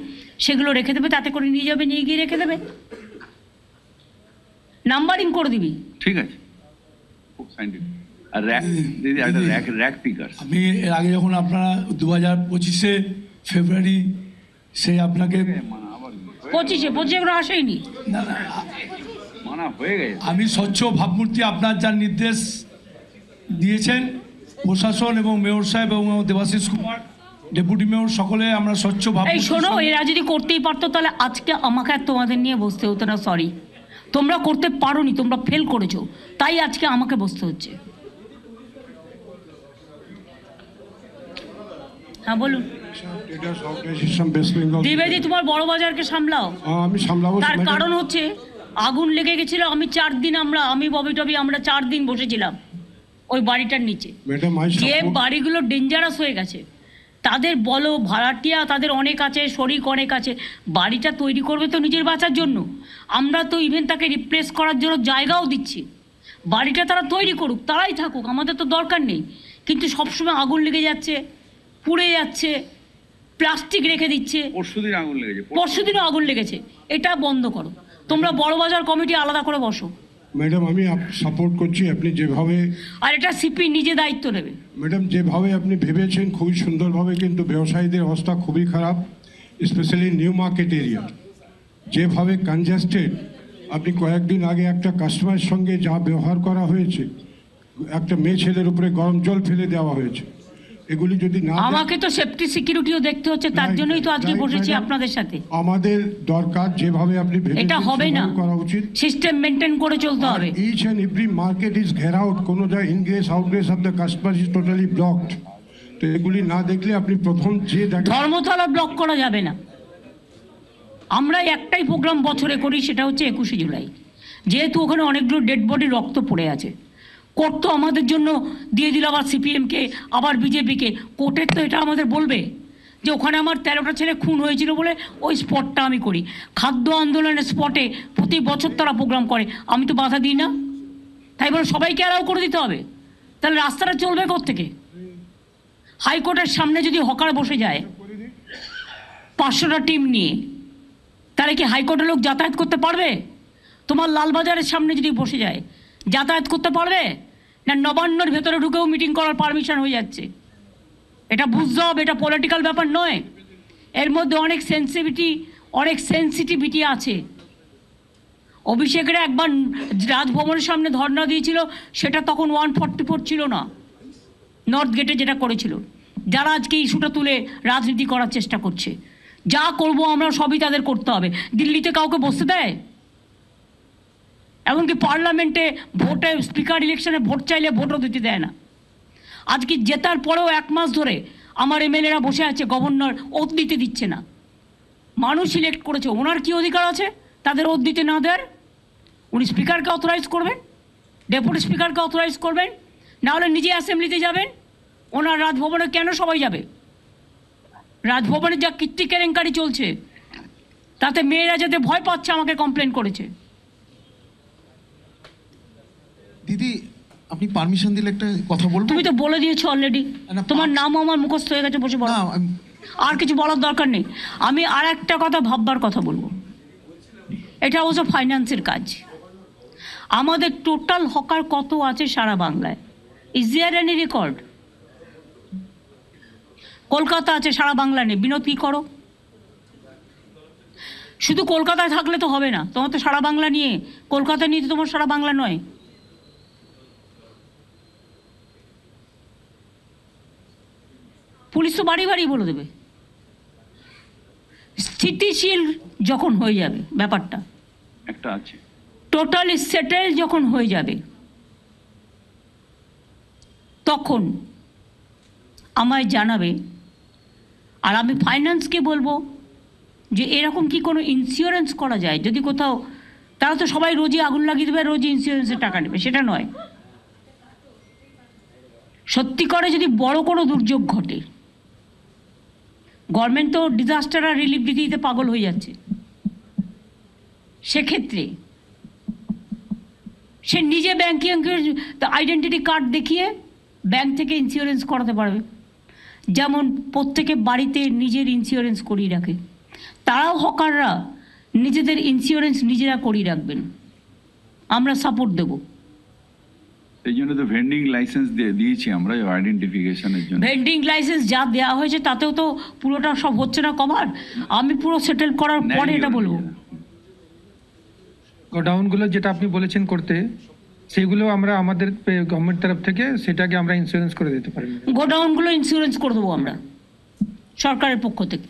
সেগুলো রেখে দেবে, তাতে করে নিয়ে যাবে, নিয়ে গিয়ে রেখে দেবে, নাম্বারিং করে দিবি। ঠিক আছে, খুব সাইন্টিফিক। আর দিদি একটা র্যাক পিকার, আমি এর আগে যখন আপনারা 2025-এ ফেব্রুয়ারি সে আপনাকে আবার 25 এগুলো আসেইনি। না, না, মানা হয়ে গেছে। আমি স্বচ্ছ ভাবমূর্তি আপনার যা নির্দেশ দিয়েছেন প্রশাসন এবং মেয়র সাহেব এবং দেবাশিস কুমার ডেপুটি মেয়র সকলে আমরা স্বচ্ছ এই ভাবমূর্তি শোনো, এরা যদি করতেই পারতো তাহলে আজকে আমাকে আর তোমাদের নিয়ে বসতে হতো না। সরি, তোমরা করতে পারোনি, তোমরা ফেল করেছো, তাই আজকে আমাকে বসতে হচ্ছে। হ্যাঁ বলুন। দ্বিবেদী, তোমার বড় বাজারকে সামলাও। আমি সামলাবো তার ম্যাডাম। কারণ হচ্ছে আগুন লেগে গেছিল, আমি 4 দিন আমি ববি টবি আমরা 4 দিন বসেছিলাম ওই বাড়িটার নিচে। ম্যাডাম যে বাড়িগুলো ডেঞ্জারাস হয়ে গেছে, তাদের বলো ভাড়াটিয়া, তাদের অনেক আছে, শরিক অনেক আছে, বাড়িটা তৈরি করবে তো নিজের বাঁচার জন্য। আমরা তো ইভেন তাকে রিপ্লেস করার জন্য জায়গাও দিচ্ছি। বাড়িটা তারা তৈরি করুক, তারাই থাকুক, আমাদের তো দরকার নেই। কিন্তু সবসময় আগুন লেগে যাচ্ছে, পুড়ে যাচ্ছে, প্লাস্টিক রেখে দিচ্ছে। পরশুদিন আগুন লেগেছে, পরশুদিনও আগুন লেগেছে, এটা বন্ধ করো। তোমরা বড় বাজার কমিটি আলাদা করে বসো। ম্যাডাম আমি সাপোর্ট করছি, আপনি যেভাবে আর এটা সিপি নিজে দায়িত্ব নেবে। ম্যাডাম যেভাবে আপনি ভেবেছেন খুবই সুন্দরভাবে, কিন্তু ব্যবসায়ীদের অবস্থা খুবই খারাপ, স্পেশালি নিউ মার্কেট এরিয়া যেভাবে কনজাস্টেড। আপনি কয়েকদিন আগে একটা কাস্টমারের সঙ্গে যা ব্যবহার করা হয়েছে, একটা মেয়ে ছেলের উপরে গরম জল ফেলে দেওয়া হয়েছে, এগুলি যদি না আমাকে তো সেফটি সিকিউরিটিও দেখতে হচ্ছে, তার Right, জন্যই তো আজকে right, বসেছি madam. আপনাদের সাথে। আমাদের দরকার যেভাবে আপনি ভেবেছেন এটা হবে না, সেভাবে করা উচিত। সিস্টেম মেনটেন করে চলতে হবে। Each and every market is ঘেরাউট, কোনো জায়গায় ingress outgress of the customer is totally blocked. তো এগুলি না দেখলে আপনি প্রথম যে দেখেন ধর্মতলা ব্লক করা যাবে না। আমরা একটাই প্রোগ্রাম বছরে করি, সেটা হচ্ছে 21শে জুলাই। যেহেতু ওখানে অনেকগুলো ডেড বডি রক্ত পড়ে আছে, কোর্ট তো আমাদের জন্য দিয়ে দিল আবার সিপিএমকে, আবার বিজেপিকে। কোর্টের তো এটা আমাদের বলবে যে ওখানে আমার 13টা ছেলে খুন হয়েছিল বলে ওই স্পটটা আমি করি। খাদ্য আন্দোলনের স্পটে প্রতি বছর তারা প্রোগ্রাম করে, আমি তো বাধা দিই না। তাই বলে সবাইকে অ্যালাউ করে দিতে হবে? তাহলে রাস্তাটা চলবে কোত্থেকে? হাইকোর্টের সামনে যদি হকার বসে যায় 500টা টিম নিয়ে, তাহলে কি হাইকোর্টের লোক যাতায়াত করতে পারবে? তোমার লালবাজারের সামনে যদি বসে যায়, যাতায়াত করতে পারবে না? নবান্নর ভেতরে ঢুকেও মিটিং করার পারমিশন হয়ে যাচ্ছে। এটা বুঝতে হবে, এটা পলিটিক্যাল ব্যাপার নয়। এর মধ্যে অনেক সেন্সিটিভিটি আছে। অভিষেকের একবার রাজভবনের সামনে ধর্ণা দিয়েছিল, সেটা তখন 144 ছিল না, নর্থ গেটে যেটা করেছিল। যারা আজকে ইস্যুটা তুলে রাজনীতি করার চেষ্টা করছে, যা করব আমরা সবই তাদের করতে হবে। দিল্লিতে কাউকে বসতে দেয়? এমনকি পার্লামেন্টে ভোটে, স্পিকার ইলেকশনে ভোট চাইলে ভোটও দিতে দেয় না। আজকে জেতার পরেও 1 মাস ধরে আমার এমএলএরা বসে আছে, গভর্নর ওত দিতে দিচ্ছে না। মানুষ সিলেক্ট করেছে, ওনার কি অধিকার আছে তাদের ওত দিতে না দেওয়ার? উনি স্পিকারকে অথরাইজ করবেন, ডেপুটি স্পিকারকে অথরাইজ করবেন, না হলে নিজে অ্যাসেম্বলিতে যাবেন। ওনার রাজভবনে কেন সবাই যাবে? রাজভবনে যা কীর্তি কেলেঙ্কারি চলছে, তাতে মেয়েরা যাতে ভয় পাচ্ছে আমাকে কমপ্লেন করেছে। দিদি আপনি পারমিশন দিলে একটা কথা বলবো? তুমি তো বলে দিয়েছো অলরেডি, না, তোমার নামও আমার মুখস্থ হয়ে গেছে, বসে বলো। না, আর কিছু বলার দরকার নেই। আমি আর একটা কথা ভাববার কথা বলবো, এটা অবশ্য ফাইন্যান্সের কাজ। আমাদের টোটাল হকার কত আছে সারা বাংলায়? Is there any record? Kolkata আছে, সারা বাংলা নেই। বিনোদ কী করো? শুধু কলকাতায় থাকলে তো হবে না, তোমার তো সারা বাংলা নিয়ে, কলকাতা নিয়ে তো তোমার সারা বাংলা নয়। পুলিশ তো বাড়ি বাড়ি বলে দেবে। স্থিতিশীল যখন হয়ে যাবে ব্যাপারটা, একটা আছে, টোটালি সেটেল যখন হয়ে যাবে, তখন আমায় জানাবে। আর আমি ফাইন্যান্সকে বলবো যে এরকম কি কোনো ইন্স্যুরেন্স করা যায়, যদি কোথাও, তারা তো সবাই রোজই আগুন লাগিয়ে দেবে, রোজই ইন্স্যুরেন্সের টাকা নেবে, সেটা নয়। সত্যি করে যদি বড় কোনো দুর্যোগ ঘটে, গভর্নমেন্ট তো ডিজাস্টার আর রিলিফ দিতে দিতে পাগল হয়ে যাচ্ছে, সেক্ষেত্রে সে নিজে ব্যাংকের আইডেন্টিটি কার্ড দেখিয়ে ব্যাংক থেকে ইন্স্যুরেন্স করাতে পারবে। যেমন প্রত্যেকে বাড়িতে নিজের ইন্স্যুরেন্স করিয়ে রাখে, তারাও হকাররা নিজেদের ইন্স্যুরেন্স নিজেরা করিয়ে রাখবেন, আমরা সাপোর্ট দেব। এই জন্য তো ভেন্ডিং লাইসেন্স দিয়েছি আমরা আইডেন্টিফিকেশনের জন্য। ভেন্ডিং লাইসেন্স যা দেওয়া হয়েছে তাতেও তো পুরোটা সব হচ্ছে না কভার। আমি পুরো সেটেল করার পরে এটা বলবো। গোডাউনগুলো যেটা আপনি বলেছেন করতে, সেগুলো আমরা আমাদের গভর্নমেন্ট তরফ থেকে সেটাকে আমরা ইন্স্যুরেন্স করে দিতে পারি। গোডাউনগুলো ইন্স্যুরেন্স করে দেবো আমরা সরকারের পক্ষ থেকে,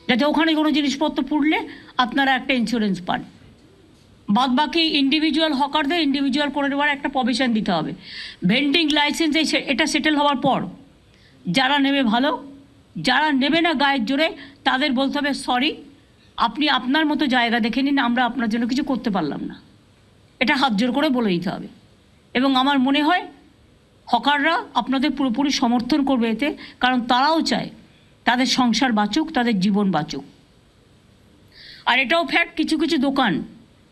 যাতে ওখানে কোনো জিনিসপত্র পুড়লে আপনারা একটা ইন্স্যুরেন্স পান। বাদ বাকি ইন্ডিভিজুয়াল হকারদের ইন্ডিভিজুয়াল করে নেওয়ার একটা প্রভিশন দিতে হবে। ভেন্ডিং লাইসেন্স এটা সেটেল হওয়ার পর যারা নেবে ভালো, যারা নেবে না গায়ের জোরে তাদের বলতে হবে সরি, আপনি আপনার মতো জায়গা দেখে নিন, আমরা আপনার জন্য কিছু করতে পারলাম না, এটা হাত জোর করে বলে দিতে হবে। এবং আমার মনে হয় হকাররা আপনাদের পুরোপুরি সমর্থন করবে এতে, কারণ তারাও চায় তাদের সংসার বাঁচুক, তাদের জীবন বাঁচুক। আর এটাও ফ্যাক্ট, কিছু কিছু দোকান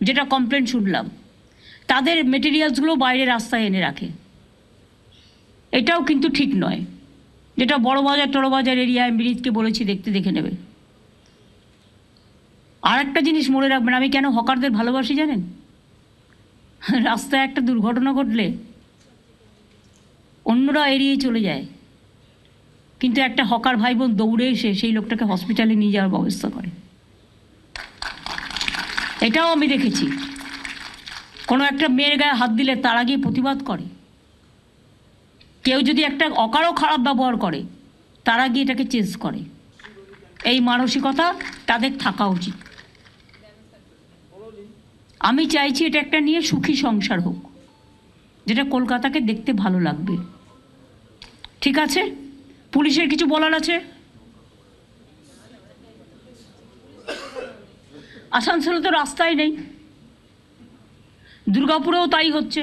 যেটা কমপ্লেন শুনলাম, তাদের মেটেরিয়ালসগুলো বাইরে রাস্তায় এনে রাখে, এটাও কিন্তু ঠিক নয়। যেটা বড় বাজার টড়ো বাজার এরিয়ায় মিরিজকে বলেছি দেখে নেবে। আর একটা জিনিস মনে রাখবেন, আমি কেন হকারদের ভালোবাসি জানেন? রাস্তায় একটা দুর্ঘটনা ঘটলে অন্যরা এড়িয়ে চলে যায়, কিন্তু একটা হকার ভাই বোন দৌড়ে এসে সেই লোকটাকে হসপিটালে নিয়ে যাওয়ার ব্যবস্থা করে। এটাও আমি দেখেছি, কোনো একটা মেয়ের গায়ে হাত দিলে তারা গিয়ে প্রতিবাদ করে। কেউ যদি একটা অকারও খারাপ ব্যবহার করে, তারা গিয়ে এটাকে চেঞ্জ করে। এই মানসিকতা তাদের থাকা উচিত। আমি চাইছি এটা একটা নিয়ে সুখী সংসার হোক, যেটা কলকাতাকে দেখতে ভালো লাগবে। ঠিক আছে, পুলিশের কিছু বলার আছে? আসানসোলে তো রাস্তাই নেই, দুর্গাপুরেও তাই হচ্ছে,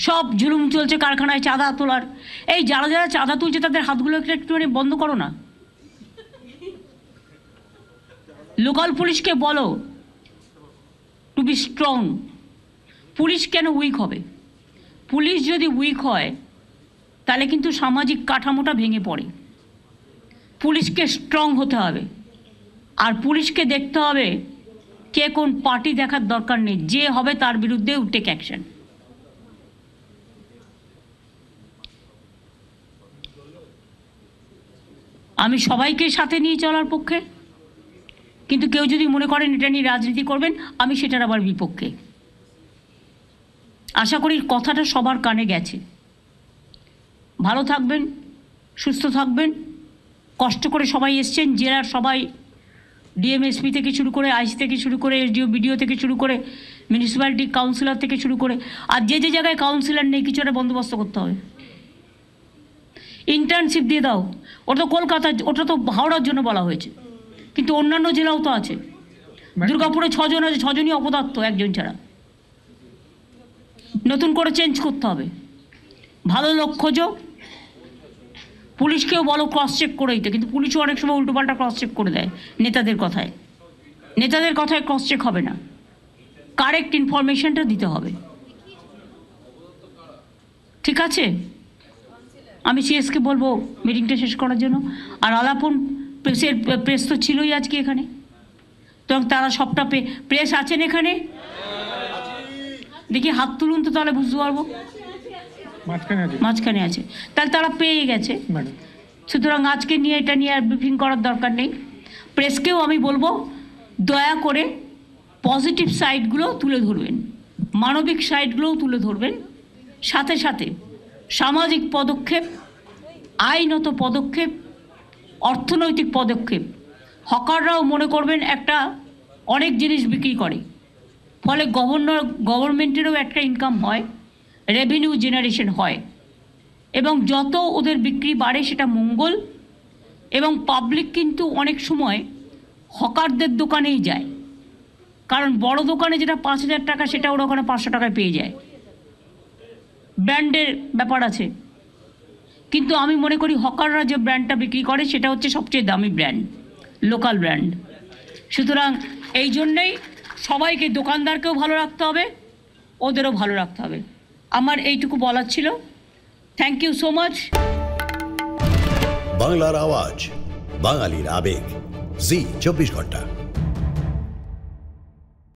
সব জুলুম চলছে কারখানায় চাঁদা তোলার। এই যারা যারা চাঁদা তুলছে তাদের হাতগুলো একটুখানি বন্ধ করো না। লোকাল পুলিশকে বলো টু বি স্ট্রং। পুলিশ কেন উইক হবে? পুলিশ যদি উইক হয় তাহলে কিন্তু সামাজিক কাঠামোটা ভেঙে পড়ে। পুলিশকে স্ট্রং হতে হবে, আর পুলিশকে দেখতে হবে কে কোন পার্টি দেখার দরকার নেই, যে হবে তার বিরুদ্ধে টেক অ্যাকশন। আমি সবাইকে সাথে নিয়ে চলার পক্ষে, কিন্তু কেউ যদি মনে করেন এটা নিয়ে রাজনীতি করবেন, আমি সেটার আবার বিপক্ষে। আশা করি কথাটা সবার কানে গেছে। ভালো থাকবেন, সুস্থ থাকবেন। কষ্ট করে সবাই এসছেন, জেলার সবাই, ডিএমএসপি থেকে শুরু করে, আইসি থেকে শুরু করে, এসডিও বিডিও থেকে শুরু করে, মিউনিসিপ্যালিটি কাউন্সিলর থেকে শুরু করে, আর যে যে জায়গায় কাউন্সিলর নেই কিছু একটা বন্দোবস্ত করতে হবে। ইন্টার্নশিপ দিয়ে দাও, ওটা তো কলকাতা, ওটা তো হাওড়ার জন্য বলা হয়েছে, কিন্তু অন্যান্য জেলাও তো আছে। দুর্গাপুরে 6 জন আছে, 6 জনই অপদার্থ, একজন ছাড়া। নতুন করে চেঞ্জ করতে হবে। ভালো লোক খোঁজো, পুলিশকেও বলো ক্রস চেক করে দিতে, কিন্তু পুলিশও অনেক সময় উল্টোপাল্টা ক্রস চেক করে দেয় নেতাদের কথায়। নেতাদের কথায় ক্রস চেক হবে না, কারেক্ট ইনফরমেশনটা দিতে হবে। ঠিক আছে, আমি সিএসকে বলবো মিটিংটা শেষ করার জন্য। আর আলাপন প্রেস তো ছিলই আজকে এখানে, তো তারা সবটা প্রেস আছেন এখানে? দেখি হাত তুলুন তো, তাহলে বুঝতে পারবো। মাঝখানে আছে, তাহলে তারা পেয়ে গেছে। সুতরাং আজকে নিয়ে এটা নিয়ে আর ব্রিফিং করার দরকার নেই। প্রেসকেও আমি বলবো দয়া করে পজিটিভ সাইডগুলো তুলে ধরবেন, মানবিক সাইডগুলোও তুলে ধরবেন, সাথে সাথে সামাজিক পদক্ষেপ, আইনত পদক্ষেপ অর্থনৈতিক পদক্ষেপ। হকাররাও মনে করবেন একটা অনেক জিনিস বিক্রি করে, ফলে গভর্নমেন্টেরও একটা ইনকাম হয়, রেভিনিউ জেনারেশন হয়, এবং যত ওদের বিক্রি বাড়ে সেটা মঙ্গল। এবং পাবলিক কিন্তু অনেক সময় হকারদের দোকানেই যায়, কারণ বড় দোকানে যেটা 5,000 টাকা সেটা ওরা ওখানে 500 টাকায় পেয়ে যায়। ব্র্যান্ডের ব্যাপার আছে, কিন্তু আমি মনে করি হকাররা যে ব্র্যান্ডটা বিক্রি করে সেটা হচ্ছে সবচেয়ে দামি ব্র্যান্ড, লোকাল ব্র্যান্ড। সুতরাং এই জন্যেই সবাইকে, দোকানদারকেও ভালো রাখতে হবে, ওদেরও ভালো রাখতে হবে। আমার এইটুকু বলার ছিল। Thank you so much. বাংলার আওয়াজ, বাঙালির আবেগ, জি 24 ঘন্টা।